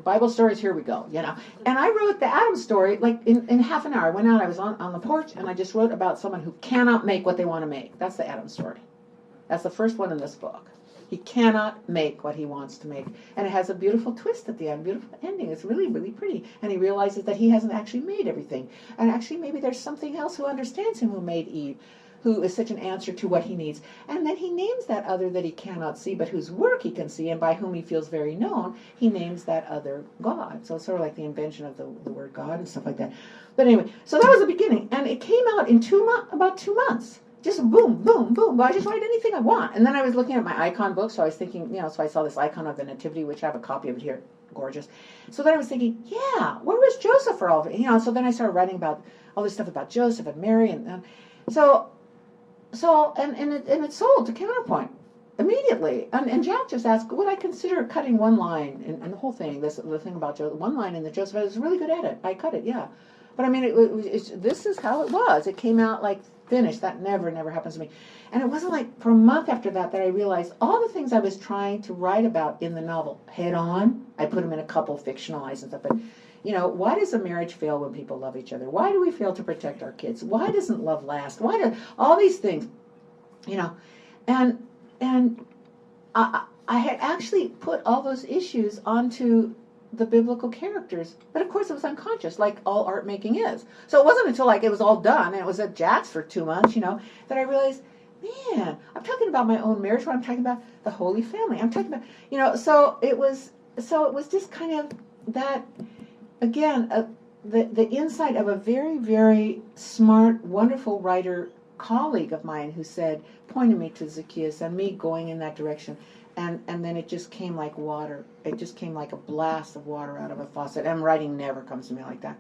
Speaker 2: Bible stories, here we go, And I wrote the Adam story, like, in half an hour. I went out, I was on the porch, and I just wrote about someone who cannot make what they want to make. That's the Adam story. That's the first one in this book. He cannot make what he wants to make. And it has a beautiful twist at the end, beautiful ending. It's really, really pretty. And he realizes that he hasn't actually made everything. And actually, maybe there's something else who understands him, who made Eve, who is such an answer to what he needs. And then he names that other that he cannot see, but whose work he can see, and by whom he feels very known. He names that other God. So it's sort of like the invention of the word God and stuff like that. But anyway, so that was the beginning. And it came out in about 2 months. Just boom, boom, boom. But I just write anything I want. And then I was looking at my icon book, so I was thinking, so I saw this icon of the Nativity, which I have a copy of it here. Gorgeous. So then I was thinking, yeah, where was Joseph for all of it? So then I started writing about all this stuff about Joseph and Mary. And it sold to Counterpoint immediately. And Jack just asked, would I consider cutting one line in the whole thing, the thing about Joseph, one line in the Joseph. I was really good at it. I cut it, yeah. But I mean, this is how it was. It came out like finished. That never happens to me. And it wasn't like for a month after that I realized all the things I was trying to write about in the novel head on. I put them in a couple fictionalized and stuff, but why does a marriage fail when people love each other? Why do we fail to protect our kids? Why doesn't love last? Why do all these things? And I had actually put all those issues onto the biblical characters, but of course it was unconscious, like all art making is. So it wasn't until like it was all done and it was at Jack's for 2 months, that I realized, man, I'm talking about my own marriage when I'm talking about the Holy Family. I'm talking about, so it was just kind of that, again, the insight of a very, very smart, wonderful writer colleague of mine who pointed me to Zacchaeus and me going in that direction. and then it just came like water. It just came like a blast of water out of a faucet. And writing never comes to me like that.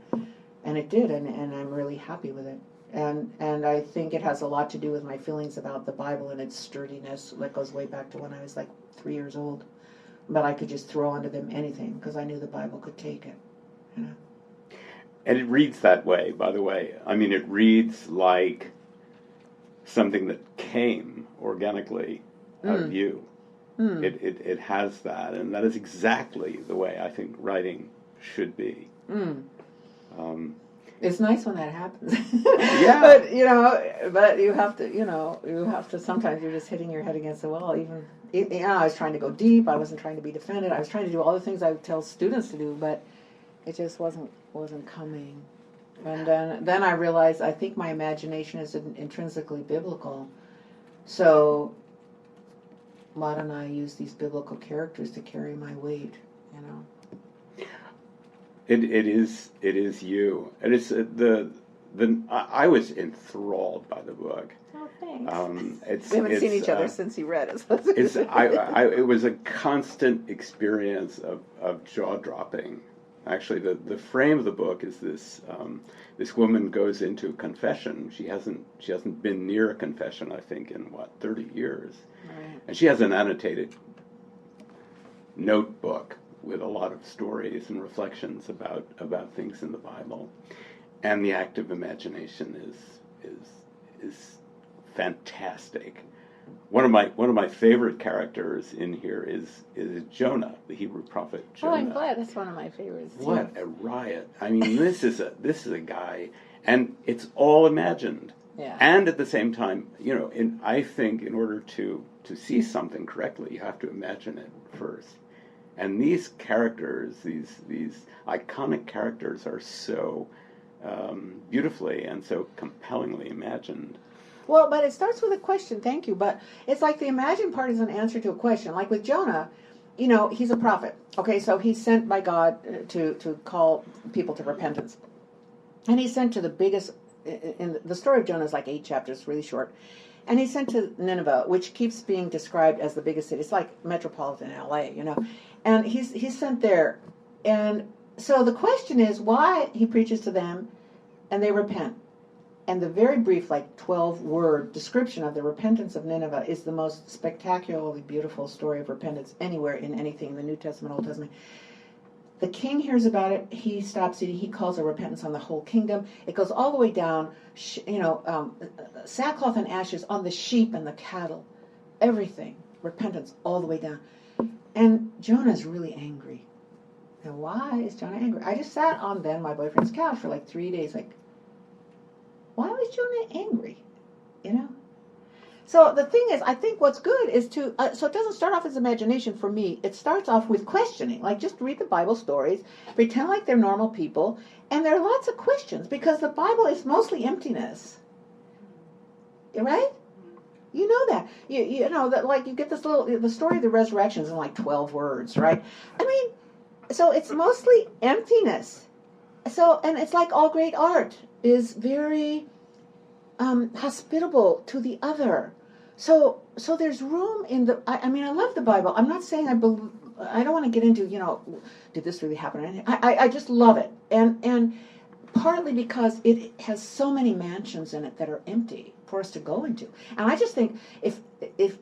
Speaker 2: And it did, and I'm really happy with it. And I think it has a lot to do with my feelings about the Bible and its sturdiness that goes way back to when I was like 3 years old. But I could just throw onto them anything because I knew the Bible could take it. You know?
Speaker 4: And it reads that way, by the way. I mean, it reads like something that came organically out of you. It has that, and that is exactly the way I think writing should be.
Speaker 2: It's nice when that happens.
Speaker 4: Yeah.
Speaker 2: but you have to, sometimes you're just hitting your head against the wall. I was trying to go deep. I wasn't trying to be defended. I was trying to do all the things I would tell students to do, but it just wasn't coming. And then I realized I think my imagination is intrinsically biblical. So Maud and I use these biblical characters to carry my weight, you know.
Speaker 4: It is you, and it's I was enthralled by the book.
Speaker 2: Oh, thanks.
Speaker 3: We haven't seen each other since you read it.
Speaker 4: It was a constant experience of jaw dropping. Actually, the frame of the book is this woman goes into a confession. She hasn't been near a confession, I think, in 30 years.
Speaker 2: Right.
Speaker 4: And she has an annotated notebook with a lot of stories and reflections about things in the Bible. And the active imagination is fantastic. One of my favorite characters in here is Jonah, the Hebrew prophet Jonah.
Speaker 3: Oh, I'm glad. That's one of my favorites too.
Speaker 4: What a riot! I mean, this is a guy, and it's all imagined.
Speaker 3: Yeah.
Speaker 4: And at the same time, I think in order to see something correctly, you have to imagine it first. And these characters, these iconic characters, are so beautifully and so compellingly imagined.
Speaker 2: Well, but it starts with a question, thank you. But it's like the imagined part is an answer to a question. Like with Jonah, he's a prophet. Okay, so he's sent by God to call people to repentance. And he's sent to the biggest, in the story of Jonah is like 8 chapters, really short. And he's sent to Nineveh, which keeps being described as the biggest city. It's like metropolitan LA, And he's sent there. And so the question is why he preaches to them and they repent. And the very brief, 12-word description of the repentance of Nineveh is the most spectacularly beautiful story of repentance anywhere in anything in the New Testament, Old Testament. The king hears about it. He stops eating. He calls a repentance on the whole kingdom. It goes all the way down, sackcloth and ashes on the sheep and the cattle. Everything. Repentance all the way down. And Jonah's really angry. Now, why is Jonah angry? I just sat on my boyfriend's couch for 3 days, why was Jonah angry? So the thing is, I think what's good is so it doesn't start off as imagination for me. It starts off with questioning. Just read the Bible stories, pretend like they're normal people, and there are lots of questions because the Bible is mostly emptiness. Right? You know that. You know that you get the story of the resurrection is in 12 words, right? I mean, so it's mostly emptiness. So, and it's like all great art is very hospitable to the other. So there's room in the. I mean, I love the Bible. I'm not saying I don't want to get into did this really happen or anything. I just love it, and partly because it has so many mansions in it that are empty for us to go into. And I just think if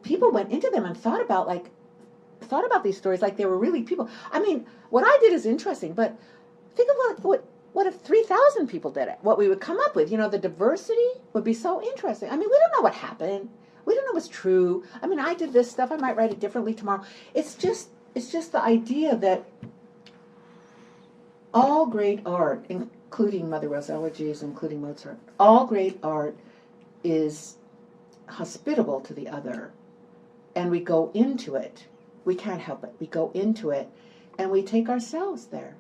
Speaker 2: people went into them and thought about these stories like they were really people. I mean, what I did is interesting, but think of what if 3,000 people did it? What we would come up with, the diversity would be so interesting. I mean, we don't know what happened. We don't know what's true. I mean, I did this stuff. I might write it differently tomorrow. It's just the idea that all great art, including Mother Rose elegies, including Mozart, all great art is hospitable to the other. And we go into it. We can't help it. We go into it, and we take ourselves there.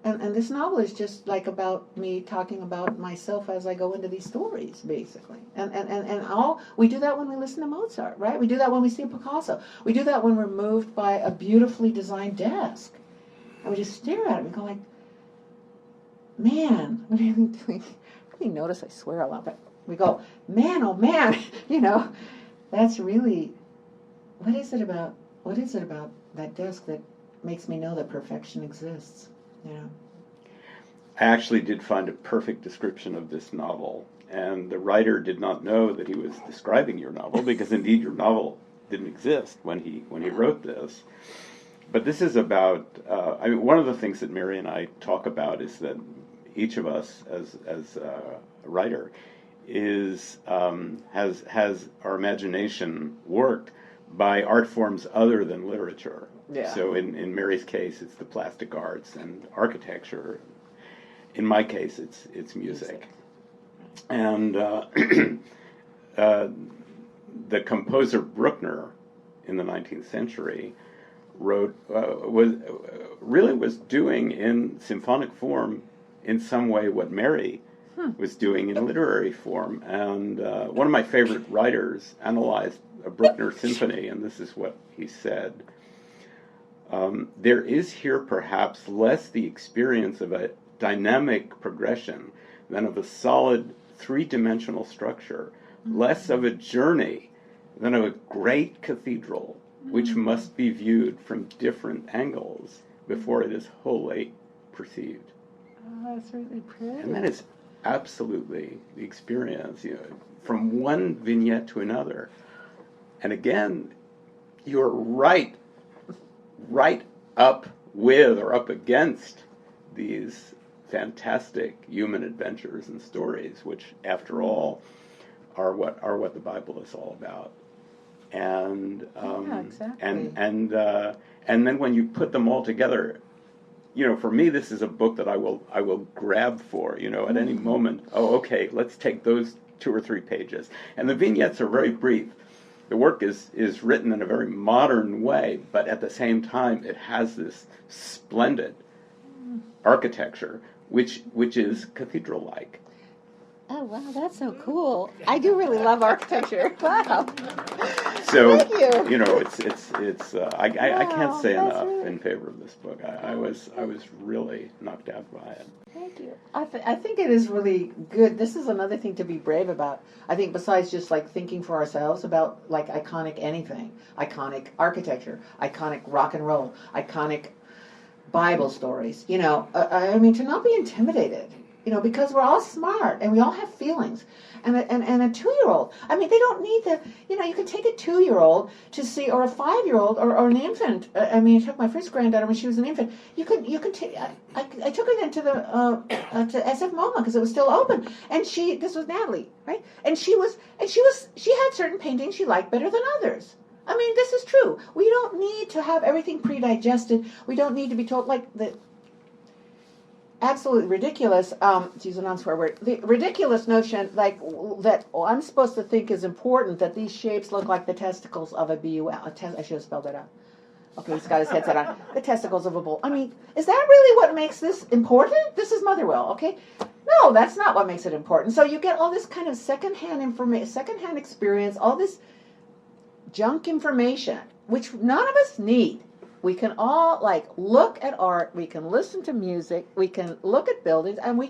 Speaker 2: And this novel is just about me talking about myself as I go into these stories, basically. And all we do that when we listen to Mozart, right? We do that when we see Picasso. We do that when we're moved by a beautifully designed desk, and we just stare at it and go man. I really notice I swear a lot, but we go, man, oh man, that's really. What is it about what is it about that desk that makes me know that perfection exists?
Speaker 4: I actually did find a perfect description of this novel, and the writer did not know that he was describing your novel, because indeed your novel didn't exist when he wrote this. But this is about, one of the things that Mary and I talk about is that each of us, as a writer, has our imagination worked by art forms other than literature.
Speaker 2: Yeah.
Speaker 4: So in Mary's case, it's the plastic arts and architecture. In my case, it's music. And the composer Bruckner in the 19th century was doing in symphonic form in some way what Mary was doing in literary form. And one of my favorite writers analyzed a Bruckner symphony, and this is what he said. There is here perhaps less the experience of a dynamic progression than of a solid three-dimensional structure, less of a journey than of a great cathedral, which must be viewed from different angles before it is wholly perceived.
Speaker 3: Oh, that's really pretty.
Speaker 4: And that is absolutely the experience, from one vignette to another. And again, you're right up with or up against these fantastic human adventures and stories, which, after all, are what the Bible is all about. And
Speaker 3: yeah, exactly.
Speaker 4: and then when you put them all together, for me, this is a book that I will grab for, at any moment. Oh, okay, let's take those 2 or 3 pages. And the vignettes are very brief. The work is written in a very modern way, but at the same time, it has this splendid architecture, which is cathedral-like.
Speaker 3: Oh, wow, that's so cool. I do really love architecture. Wow.
Speaker 4: So,
Speaker 3: Thank you.
Speaker 4: I can't say
Speaker 3: Wow,
Speaker 4: enough
Speaker 3: really...
Speaker 4: in favor of this book. I was really knocked out by it.
Speaker 3: Thank you.
Speaker 2: I think it is really good. This is another thing to be brave about. I think besides just like thinking for ourselves about like iconic anything, iconic architecture, iconic rock and roll, iconic Bible stories, to not be intimidated, because we're all smart and we all have feelings. And a 2-year-old, they don't need you can take a 2-year-old to see, or a 5-year-old, or an infant. I took my first granddaughter when she was an infant. You can take, I took her then to to SF MoMA because it was still open. And this was Natalie, right? And she had certain paintings she liked better than others. This is true. We don't need to have everything pre-digested. We don't need to be told, like, the absolutely ridiculous, to use a non-swear word, the ridiculous notion, like, that I'm supposed to think is important, that these shapes look like the testicles of a BUL. I should have spelled that out. Okay, he's got his headset on. The testicles of a bull. Is that really what makes this important? This is Motherwell, okay? No, that's not what makes it important. So you get all this kind of secondhand information, secondhand experience, all this junk information, which none of us need. We can all look at art, we can listen to music, we can look at buildings, and we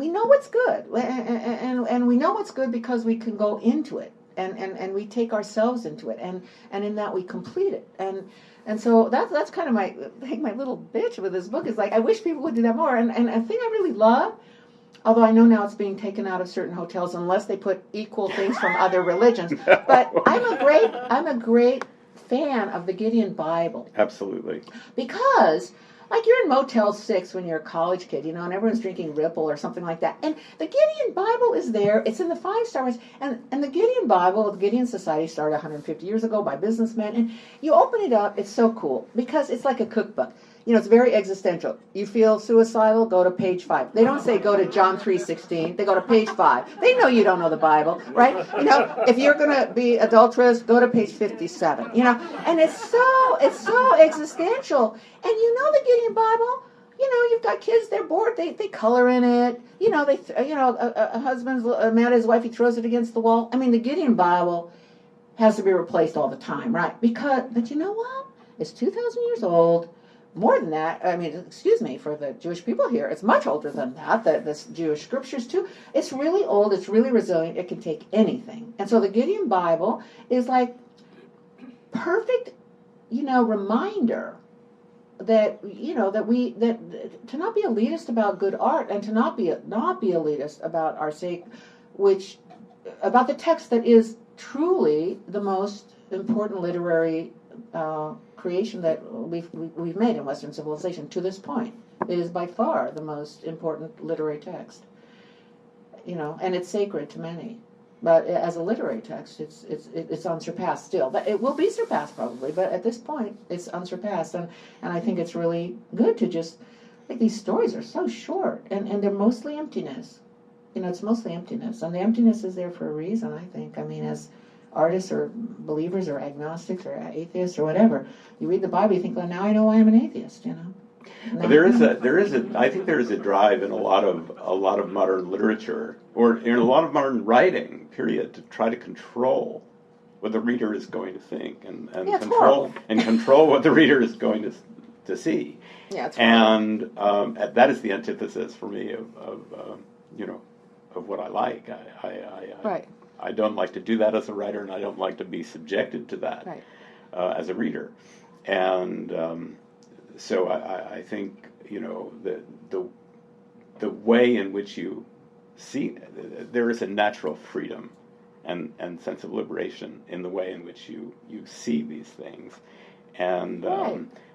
Speaker 2: know what's good, and we know what's good because we can go into it, and we take ourselves into it, and in that we complete it, and so that's kind of my little bitch with this book is I wish people would do that more, and a thing I really love. Although I know now it's being taken out of certain hotels unless they put equal things from other religions.
Speaker 4: No.
Speaker 2: But I'm a great fan of the Gideon Bible.
Speaker 4: Absolutely.
Speaker 2: Because, you're in Motel 6 when you're a college kid, and everyone's drinking Ripple or something like that. And the Gideon Bible is there. It's in the 5-star ones. And the Gideon Bible, the Gideon Society started 150 years ago by businessmen. And you open it up, it's so cool because it's like a cookbook. It's very existential. You feel suicidal, go to page 5. They don't say go to John 3:16. They go to page 5. They know you don't know the Bible, right? If you're going to be adulterous, go to page 57. And it's so existential. And the Gideon Bible, you've got kids, they're bored, they color in it. A husband's mad at his wife, he throws it against the wall. The Gideon Bible has to be replaced all the time, right? But you know what? It's 2,000 years old. more than that. I mean, excuse me, for the Jewish people here, it's much older than that. The Jewish scriptures too. It's really old. It's really resilient. It can take anything. And so the Gideon Bible is like perfect, reminder that that to not be elitist about good art, and to not be elitist about our sake, about the text that is truly the most important literary creation that we've made in Western civilization to this point. It is by far the most important literary text, and it's sacred to many. But as a literary text, it's unsurpassed still. But it will be surpassed probably. But at this point, it's unsurpassed, and I think it's really good to just these stories are so short, and they're mostly emptiness. It's mostly emptiness, and the emptiness is there for a reason. I think. I mean, as artists or believers or agnostics or atheists or whatever, you read the Bible, you think, well, now I know I am an atheist.
Speaker 4: Well, there is I think there is a drive in a lot of modern literature, or in a lot of modern writing, period, to try to control what the reader is going to think, and control what the reader is going to see.
Speaker 2: Yeah, it's
Speaker 4: and that is the antithesis for me of what I like.
Speaker 2: Right.
Speaker 4: I don't like to do that as a writer, and I don't like to be subjected to that as a reader. And so I think the way in which you see, there is a natural freedom and sense of liberation in the way in which you see these things. And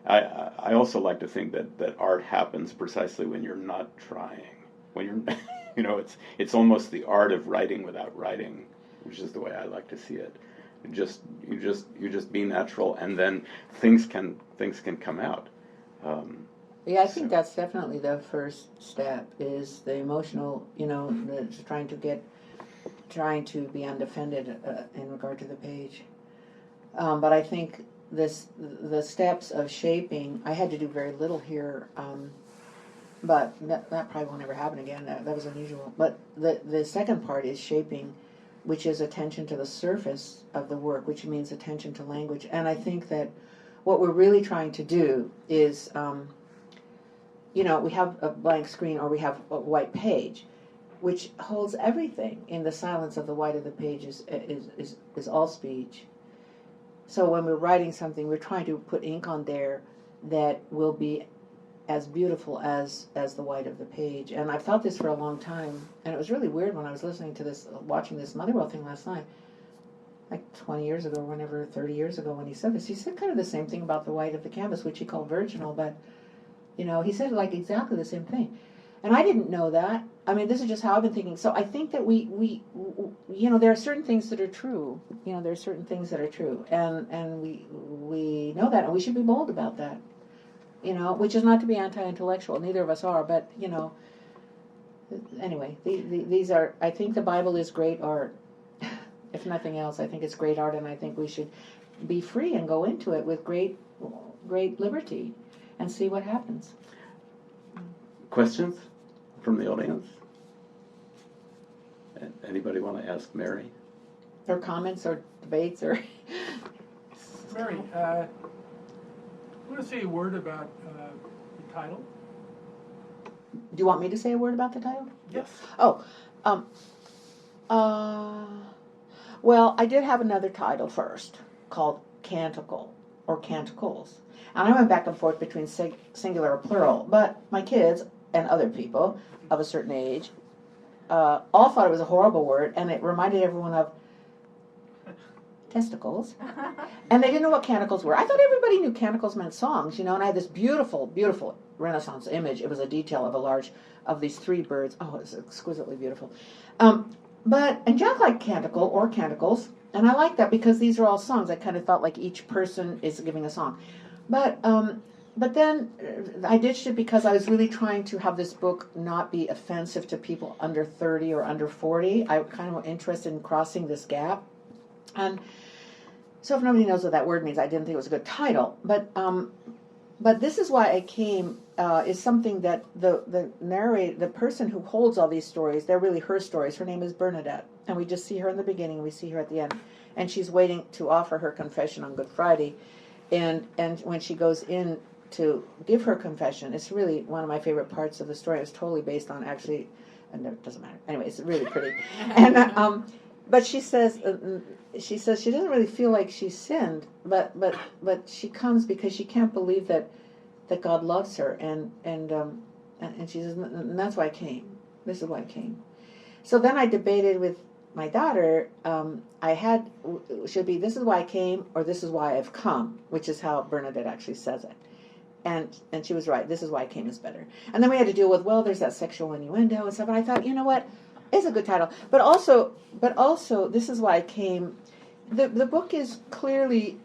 Speaker 4: I also like to think that art happens precisely when you're not trying. When you're it's almost the art of writing without writing, which is the way I like to see it. You just be natural, and then things can come out.
Speaker 2: I think that's definitely the first step, is the emotional, trying to be undefended in regard to the page. But I think the steps of shaping, I had to do very little here, but that probably won't ever happen again. That was unusual. But the second part is shaping, which is attention to the surface of the work, which means attention to language. And I think that what we're really trying to do is, we have a blank screen, or we have a white page, which holds everything. In the silence of the white of the page is all speech. So when we're writing something, we're trying to put ink on there that will be as beautiful as the white of the page. And I've thought this for a long time, and it was really weird when I was watching this Motherwell thing last night, like 20 years ago, 30 years ago, when he said this. He said kind of the same thing about the white of the canvas, which he called virginal, but, he said like exactly the same thing. And I didn't know that. I mean, this is just how I've been thinking. So I think that we there are certain things that are true. There are certain things that are true, and we know that, and we should be bold about that. Which is not to be anti-intellectual. Neither of us are, but anyway, these are. I think the Bible is great art. If nothing else, I think it's great art, and I think we should be free and go into it with great liberty, and see what happens.
Speaker 4: Questions from the audience? Anybody want to ask Mary?
Speaker 2: Or comments, or debates, or.
Speaker 5: Mary, I want to say a word about the title.
Speaker 2: Do you want me to say a word about the title?
Speaker 5: Yes.
Speaker 2: Oh, well, I did have another title first called Canticle or Canticles, and I went back and forth between singular or plural. But my kids and other people of a certain age all thought it was a horrible word, and it reminded everyone of testicles, and they didn't know what canticles were. I thought everybody knew canticles meant songs, and I had this beautiful, beautiful Renaissance image. It was a detail of these three birds. Oh, it was exquisitely beautiful. And Jack liked canticle or canticles, and I like that because these are all songs. I kind of felt like each person is giving a song. But then I ditched it because I was really trying to have this book not be offensive to people under 30 or under 40. I kind of was interested in crossing this gap. And so if nobody knows what that word means, I didn't think it was a good title. But this is why I came, is something that the person who holds all these stories, they're really her stories. Her name is Bernadette. And we just see her in the beginning, we see her at the end. And she's waiting to offer her confession on Good Friday. And when she goes in to give her confession. It's really one of my favorite parts of the story. It's totally based on actually, and it doesn't matter. Anyway, it's really pretty. And but she says she doesn't really feel like she sinned, but she comes because she can't believe that God loves her, and she says, and that's why I came. This is why I came. So then I debated with my daughter. Should be this is why I came, or this is why I've come, which is how Bernadette actually says it. And she was right. This is why I came is better. And then we had to deal with, well, there's that sexual innuendo and stuff. And I thought, you know what, it's a good title. But also, this is why I came. The book is clearly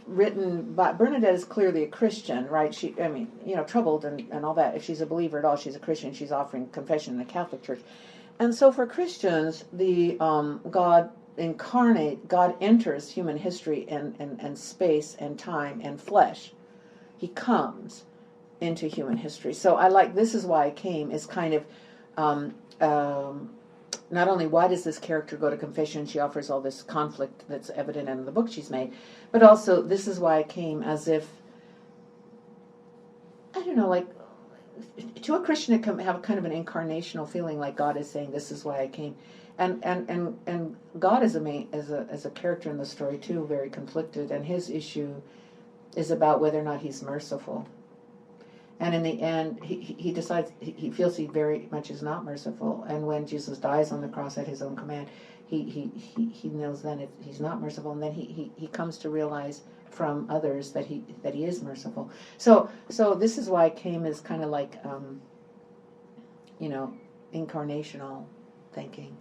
Speaker 2: written by Bernadette is clearly a Christian, right? She, I mean, troubled and all that. If she's a believer at all, she's a Christian. She's offering confession in the Catholic Church. And so for Christians, the God enters human history and space and time and flesh. He comes into human history. So I like This Is Why I Came is kind of not only why does this character go to confession, she offers all this conflict that's evident in the book she's made, but also this is why I came, as if, I don't know, like to a Christian it can have kind of an incarnational feeling, like God is saying, this is why I came. And God is as a character in the story too, very conflicted, and his issue is about whether or not he's merciful. And in the end, he decides, he feels he very much is not merciful. And when Jesus dies on the cross at his own command, he knows then he's not merciful. And then he comes to realize from others that he is merciful. So This Is Why I Came is kind of like, incarnational thinking.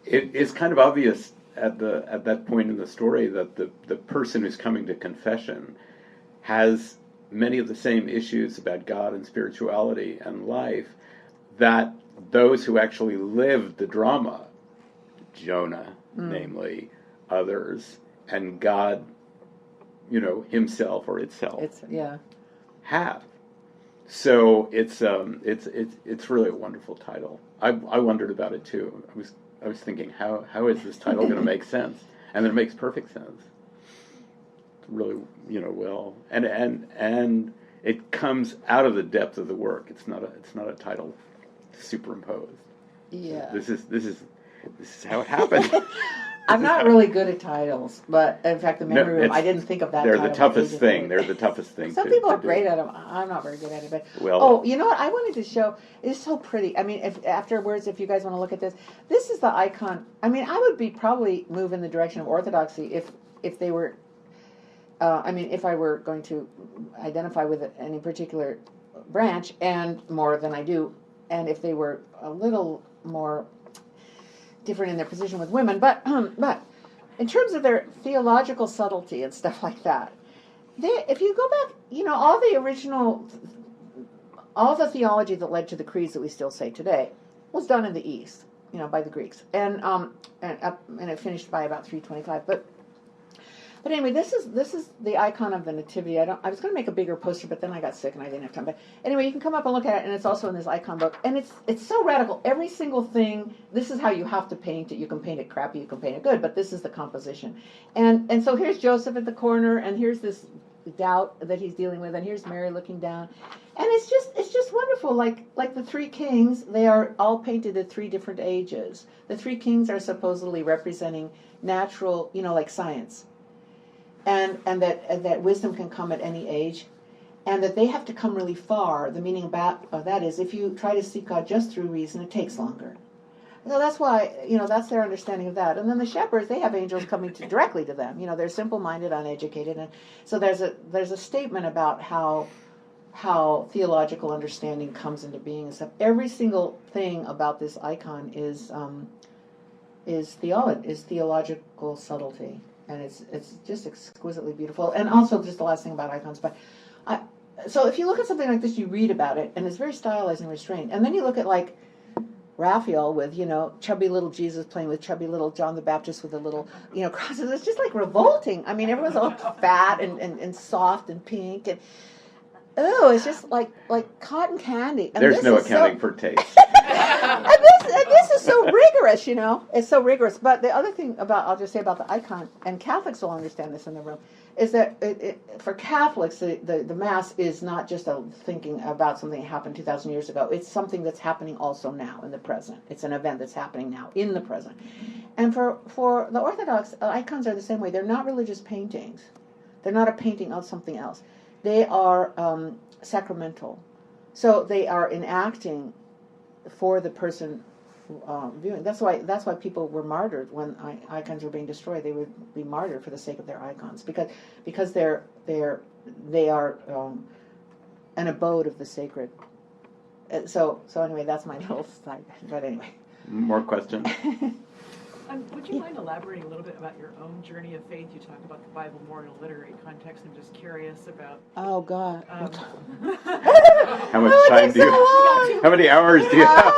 Speaker 4: It's kind of obvious at that point in the story that the person who's coming to confession has many of the same issues about God and spirituality and life that those who actually lived the drama, Jonah, namely, others, and God, himself or itself, have. So it's really a wonderful title. I wondered about it too. I was thinking, how is this title going to make sense? And it makes perfect sense. Really, well, and it comes out of the depth of the work. It's not a title superimposed.
Speaker 2: Yeah.
Speaker 4: This is how it happened.
Speaker 2: I'm not really good at titles, but in fact, the memory room, I didn't think of that.
Speaker 4: They're
Speaker 2: title
Speaker 4: the toughest thing. They're the toughest thing.
Speaker 2: Some people are great at them. I'm not very good at it. But
Speaker 4: well,
Speaker 2: you know what? I wanted to show. It's so pretty. I mean, if afterwards, if you guys want to look at this, this is the icon. I mean, I would be probably move in the direction of Orthodoxy if they were. If I were going to identify with any particular branch, and more than I do, and if they were a little more different in their position with women, but in terms of their theological subtlety and stuff like that, if you go back, all the theology that led to the creeds that we still say today was done in the East, by the Greeks, and it finished by about 325, But anyway, this is the icon of the Nativity. I was going to make a bigger poster, but then I got sick and I didn't have time. But anyway, you can come up and look at it, and it's also in this icon book. And it's so radical. Every single thing. This is how you have to paint it. You can paint it crappy, you can paint it good, but this is the composition. And so here's Joseph at the corner, and here's this doubt that he's dealing with, and here's Mary looking down, and it's just wonderful. Like the three kings, they are all painted at three different ages. The three kings are supposedly representing natural, like science. And that wisdom can come at any age, and that they have to come really far. The meaning of that is, if you try to seek God just through reason, it takes longer. So that's why, that's their understanding of that. And then the shepherds, they have angels coming directly to them. They're simple-minded, uneducated, and so there's a statement about how theological understanding comes into being and stuff. Every single thing about this icon is theological subtlety. And it's just exquisitely beautiful. And also, just the last thing about icons, so if you look at something like this, you read about it, and it's very stylized and restrained. And then you look at, like, Raphael with, chubby little Jesus playing with chubby little John the Baptist with the little, crosses. It's just, like, revolting. I mean, everyone's all fat and soft and pink. And, it's just like cotton candy. And
Speaker 4: there's no accounting for taste.
Speaker 2: and this is so rigorous, you know. It's so rigorous. But the other thing I'll just say about the icon, and Catholics will understand this in the room, is that for Catholics, the Mass is not just a thinking about something that happened 2,000 years ago. It's something that's happening also now in the present. It's an event that's happening now in the present. And for the Orthodox, icons are the same way. They're not religious paintings. They're not a painting of something else. They are sacramental. So they are enacting for the person viewing. That's why people were martyred when icons were being destroyed. They would be martyred for the sake of their icons because they are an abode of the sacred. So anyway, that's my little side. But anyway,
Speaker 4: More questions?
Speaker 6: Would you mind elaborating a little bit about your own journey of faith? You talk about the Bible more in a literary context. I'm just curious about.
Speaker 2: oh God.
Speaker 4: How much time do you have? How many hours do you have?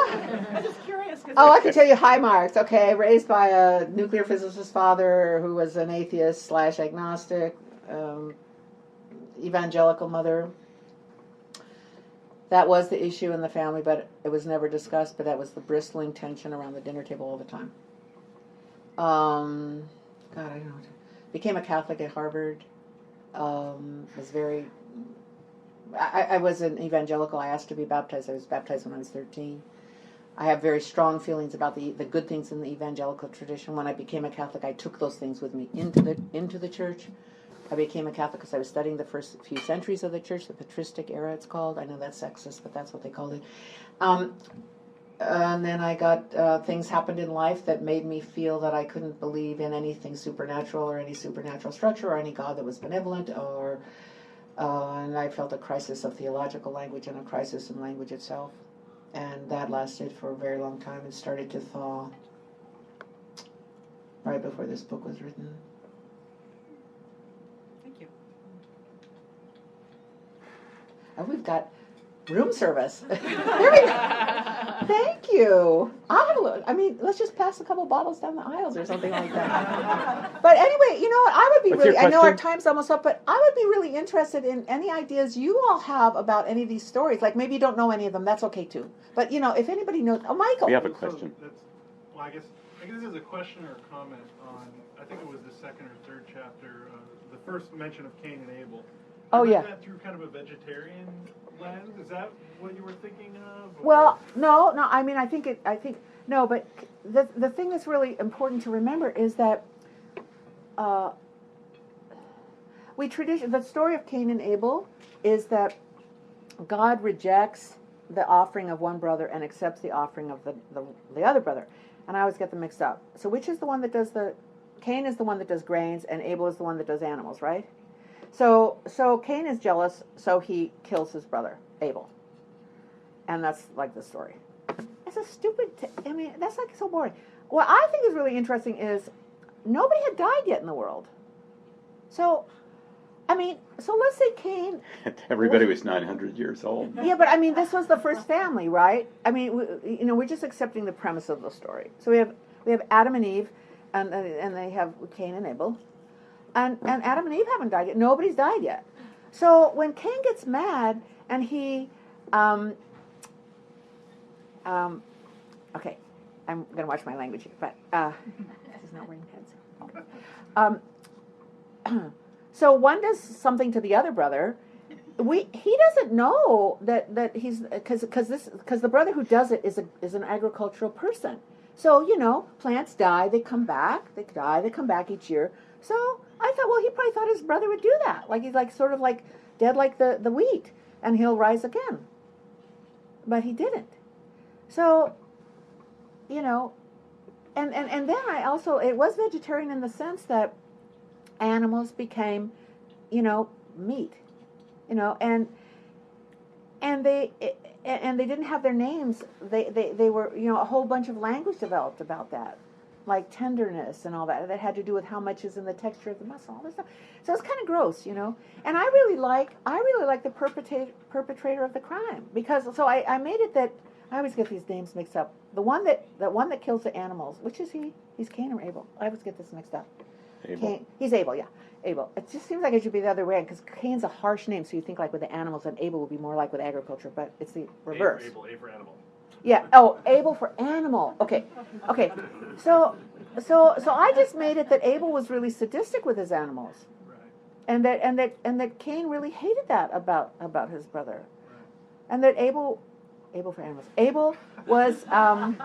Speaker 6: I'm just curious.
Speaker 2: Oh, I can tell you high marks. Okay, raised by a nuclear physicist father who was an atheist / agnostic, evangelical mother. That was the issue in the family, but it was never discussed. But that was the bristling tension around the dinner table all the time. God, I don't know. Became a Catholic at Harvard. Was very. I was an evangelical. I asked to be baptized. I was baptized when I was 13. I have very strong feelings about the good things in the evangelical tradition. When I became a Catholic, I took those things with me into the church. I became a Catholic because I was studying the first few centuries of the church, the patristic era it's called. I know that's sexist, but that's what they called it. And then I got things happened in life that made me feel that I couldn't believe in anything supernatural or any supernatural structure or any God that was benevolent and I felt a crisis of theological language and a crisis in language itself. And that lasted for a very long time and started to thaw right before this book was written.
Speaker 6: Thank you.
Speaker 2: Oh, we've got room service. Here we go. Thank you. Let's just pass a couple bottles down the aisles or something like that. But anyway, you know what? I know our time's almost up, but I would be really interested in any ideas you all have about any of these stories. Like maybe you don't know any of them, that's okay too. But you know, if anybody knows, Michael.
Speaker 4: We have a question.
Speaker 7: I guess this is a question or a comment on, I think it was the second or third chapter, the first mention of Cain and Abel.
Speaker 2: Oh, yeah.
Speaker 7: That through kind of a vegetarian lens? Is that what you were thinking of? Or?
Speaker 2: Well, no. But the thing that's really important to remember is that the story of Cain and Abel is that God rejects the offering of one brother and accepts the offering of the other brother. And I always get them mixed up. So which is the one that does Cain is the one that does grains and Abel is the one that does animals, right? So Cain is jealous, so he kills his brother, Abel. And that's like the story. It's a stupid, that's like so boring. What I think is really interesting is nobody had died yet in the world. So let's say Cain...
Speaker 4: Everybody was 900 years old.
Speaker 2: Yeah, but this was the first family, right? We're just accepting the premise of the story. So we have Adam and Eve, and they have Cain and Abel. And Adam and Eve haven't died yet. Nobody's died yet. So when Cain gets mad and he, okay, I'm going to watch my language here, but this is not wearing heads. So one does something to the other brother. He doesn't know that he's because the brother who does it is an agricultural person. So plants die, they come back, they die, they come back each year. So I thought, well, he probably thought his brother would do that. Like he's sort of dead like the wheat, and he'll rise again. But he didn't. So, and then it was vegetarian in the sense that animals became, meat, and they didn't have their names. They were, a whole bunch of language developed about that. Like tenderness and all that had to do with how much is in the texture of the muscle, all this stuff. So it's kind of gross, And I really like the perpetrator of the crime because I made it that I always get these names mixed up. The one that kills the animals, which is he? He's Cain or Abel? I always get this mixed up.
Speaker 4: Abel.
Speaker 2: He's Abel, yeah. Abel. It just seems like it should be the other way because Cain's a harsh name, so you think like with the animals, and Abel would be more like with agriculture, but it's the reverse.
Speaker 7: A for animal.
Speaker 8: Yeah. Oh, Abel for animal. Okay. Okay. So I just made it that Abel was really sadistic with his animals,
Speaker 5: Right.
Speaker 8: and that Cain really hated that about his brother, and that Abel for animals. Abel was kind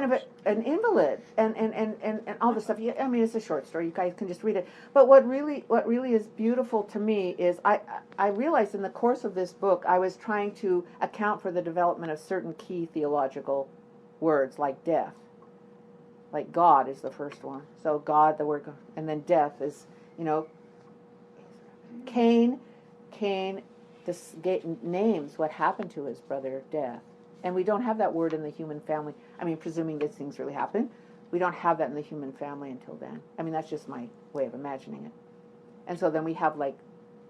Speaker 8: of an invalid, and all this stuff. Yeah, I mean, it's a short story. You guys can just read it. But what really is beautiful to me is I realized in the course of this book I was trying to account for the development of certain key theological words like death. Like God is the first one. So God, the word, and then death is, Cain names what happened to his brother, death. And we don't have that word in the human family. I mean, presuming these things really happen, we don't have that in the human family until then. I mean, that's just my way of imagining it. And so then we have like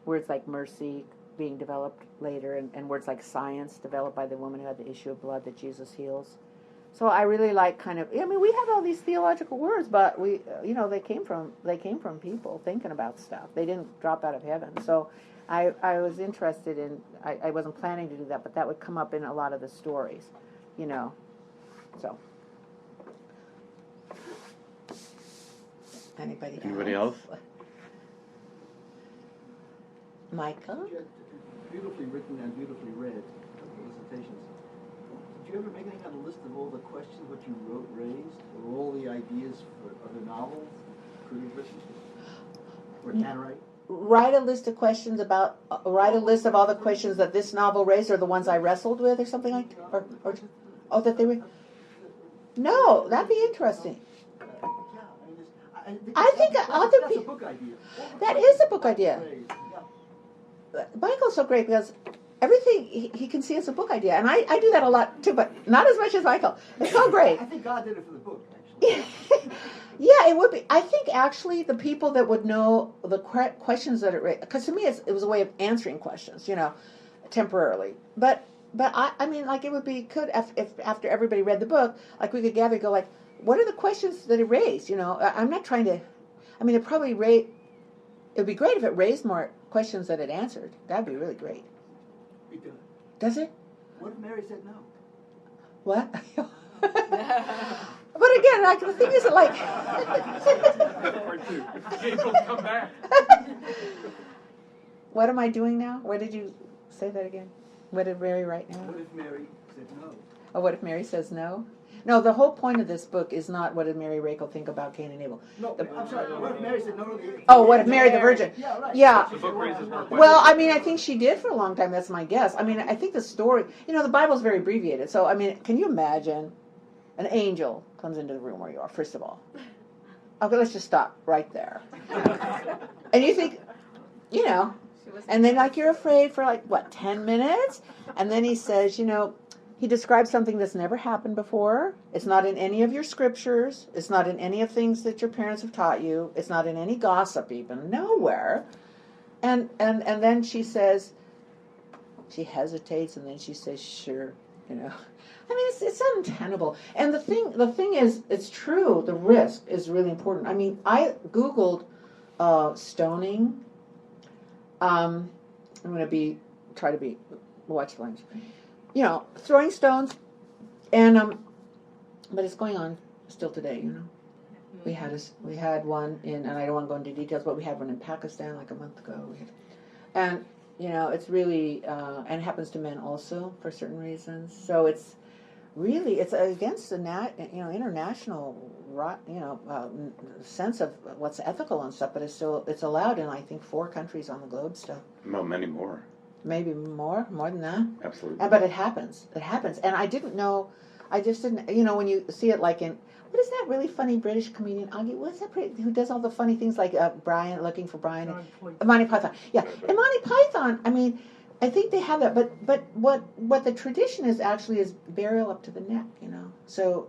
Speaker 8: words like mercy being developed later, and words like science developed by the woman who had the issue of blood that Jesus heals. So I really like we have all these theological words, but they came from people thinking about stuff. They didn't drop out of heaven. So I was interested in, I wasn't planning to do that, but that would come up in a lot of the stories, so.
Speaker 4: Anybody else?
Speaker 8: Michael?
Speaker 9: Beautifully written and beautifully read recitations. Did you ever make any kind of list of all the questions what you raised, or all the ideas for other novels could have written, or can write?
Speaker 8: Write a list of questions write a list of all the questions that this novel raised, or the ones I wrestled with, or something like, that they were. No, that'd be interesting. I think other people.
Speaker 9: That's a book idea.
Speaker 8: That is a book idea. Michael's so great because everything he can see as a book idea, and I do that a lot too, but not as much as Michael. It's so great.
Speaker 9: I think God did it for the book, actually.
Speaker 8: Yeah, it would be. I think actually the people that would know the questions that it raised, because to me it was a way of answering questions, temporarily. But I mean, like, it would be good if after everybody read the book, like, we could gather and go like, what are the questions that it raised? I'm not trying to. I mean, it would be great if it raised more questions that it answered. That'd be really great.
Speaker 9: It does.
Speaker 8: Does it?
Speaker 9: What if Mary said no?
Speaker 8: What? But again, like, the thing is, like,
Speaker 5: Come back.
Speaker 8: what am I doing now? What did you say that again? What did Mary write now?
Speaker 9: What if Mary said no?
Speaker 8: Oh, what if Mary says no? No, the whole point of this book is not what did Mary Rakow think about Cain and Abel.
Speaker 9: No, I'm sorry. What if Mary said no?
Speaker 8: What if Mary the Virgin?
Speaker 9: Yeah, right.
Speaker 8: Yeah.
Speaker 7: The book raises more questions.
Speaker 8: Well, I mean, I think she did for a long time. That's my guess. I mean, I think the story, the Bible's very abbreviated. So, I mean, can you imagine an angel comes into the room where you are, first of all? Okay, let's just stop right there. And you think, and then, like, you're afraid for, 10 minutes? And then he says, he describes something that's never happened before. It's not in any of your scriptures. It's not in any of things that your parents have taught you. It's not in any gossip even. Nowhere. And then she says, she hesitates, and then she says, sure, I mean, it's untenable. And the thing is, it's true. The risk is really important. I mean, I Googled stoning. I'm going to try to watch the language. Throwing stones, and but it's going on still today. We had one in, and I don't want to go into details, but we had one in Pakistan like a month ago. And it's really, and it happens to men also for certain reasons. So it's against the international sense of what's ethical and stuff. But it's allowed in, I think, 4 countries on the globe still.
Speaker 4: Well, many more.
Speaker 8: Maybe more than that.
Speaker 4: Absolutely.
Speaker 8: But it happens. And I didn't know. I just didn't. When you see it, like in, what is that really funny British comedian Augie? What's that? Who does all the funny things like Brian, Looking for Brian, Monty Python? Yeah, and Monty Python. I mean, I think they have that. But what the tradition is actually is burial up to the neck. So.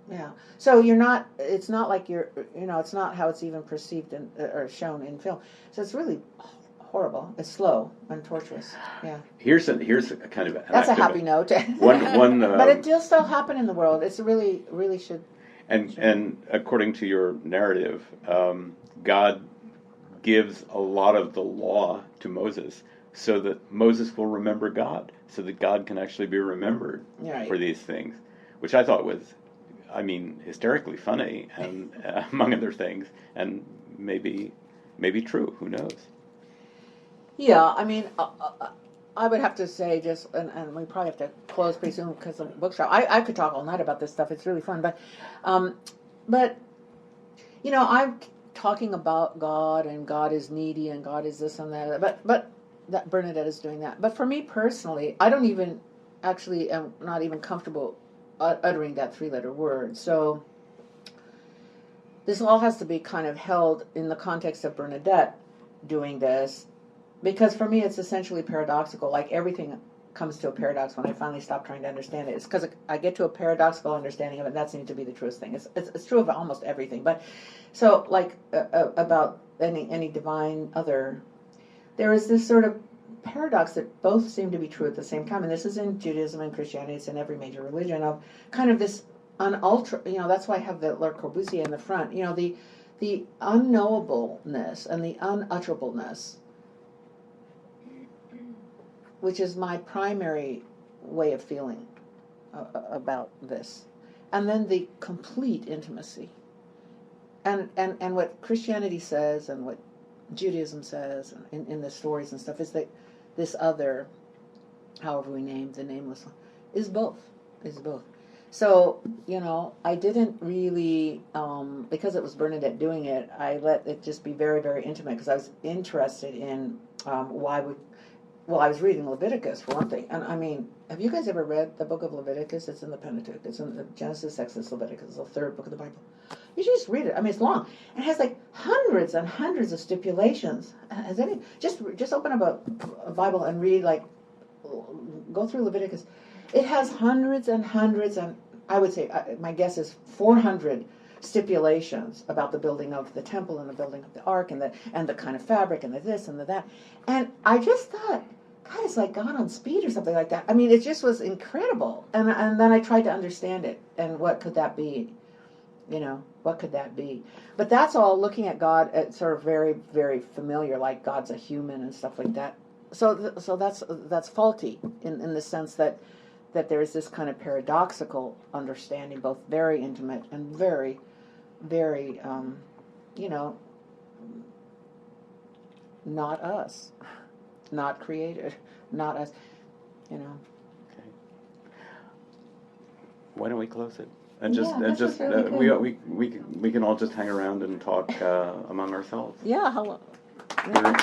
Speaker 8: Yeah. So you're not. It's not like you're. It's not how it's even perceived or shown in film. So it's really horrible. It's slow and torturous. Yeah.
Speaker 4: Here's a kind of.
Speaker 8: That's a happy note.
Speaker 4: One.
Speaker 8: But it does still happen in the world. It's really should.
Speaker 4: And according to your narrative, God gives a lot of the law to Moses so that Moses will remember God, so that God can actually be remembered
Speaker 2: Right.
Speaker 4: for these things, which I thought was, I mean, hysterically funny, and among other things, and maybe true. Who knows?
Speaker 8: Yeah, I mean, I would have to say just, and we probably have to close pretty soon because of the bookshop. I could talk all night about this stuff. It's really fun, but you know, I'm talking about God and God is needy and God is this and that. But that Bernadette is doing that. But for me personally, I don't even actually am not even comfortable uttering that three-letter word. So this all has to be kind of held in the context of Bernadette doing this, because for me it's essentially paradoxical. Like everything comes to a paradox when I finally stop trying to understand it. It's because I get to a paradoxical understanding of it, and that seems to be the truest thing. It's true of almost everything. But so like about any divine other, there is this sort of paradox that both seem to be true at the same time, and this is in Judaism and Christianity. It's in every major religion, of kind of this that's why I have the Le Corbusier in the front. You know, the unknowableness and the unutterableness, which is my primary way of feeling about this, and then the complete intimacy, and what Christianity says and what Judaism says in the stories and stuff is that this other, however we name the nameless one, is both. So, you know, I didn't really, because it was Bernadette doing it, I let it just be very, very intimate, because I was interested in I was reading Leviticus for one thing. And I mean, have you guys ever read the book of Leviticus? It's in the Pentateuch. It's in the Genesis, Exodus, Leviticus. It's the third book of the Bible. You should just read it. I mean, it's long. It has like hundreds and hundreds of stipulations. Just open up a Bible and read, like, go through Leviticus. It has hundreds and hundreds, and I would say, my guess is 400 stipulations about the building of the temple and the building of the ark and the kind of fabric and the this and the that. And I just thought, God, it's like God on speed or something like that. I mean, it just was incredible. And then I tried to understand it, and what could that be? You know, what could that be? But that's all looking at God at sort of very, very familiar, like God's a human and stuff like that. So that's faulty in the sense that there's this kind of paradoxical understanding, both very intimate and very, very, you know, not us, not created, not us, you know.
Speaker 4: Okay. Why don't we close it?
Speaker 8: This was really
Speaker 4: we can all just hang around and talk among ourselves.
Speaker 8: Yeah, hello.
Speaker 4: We're-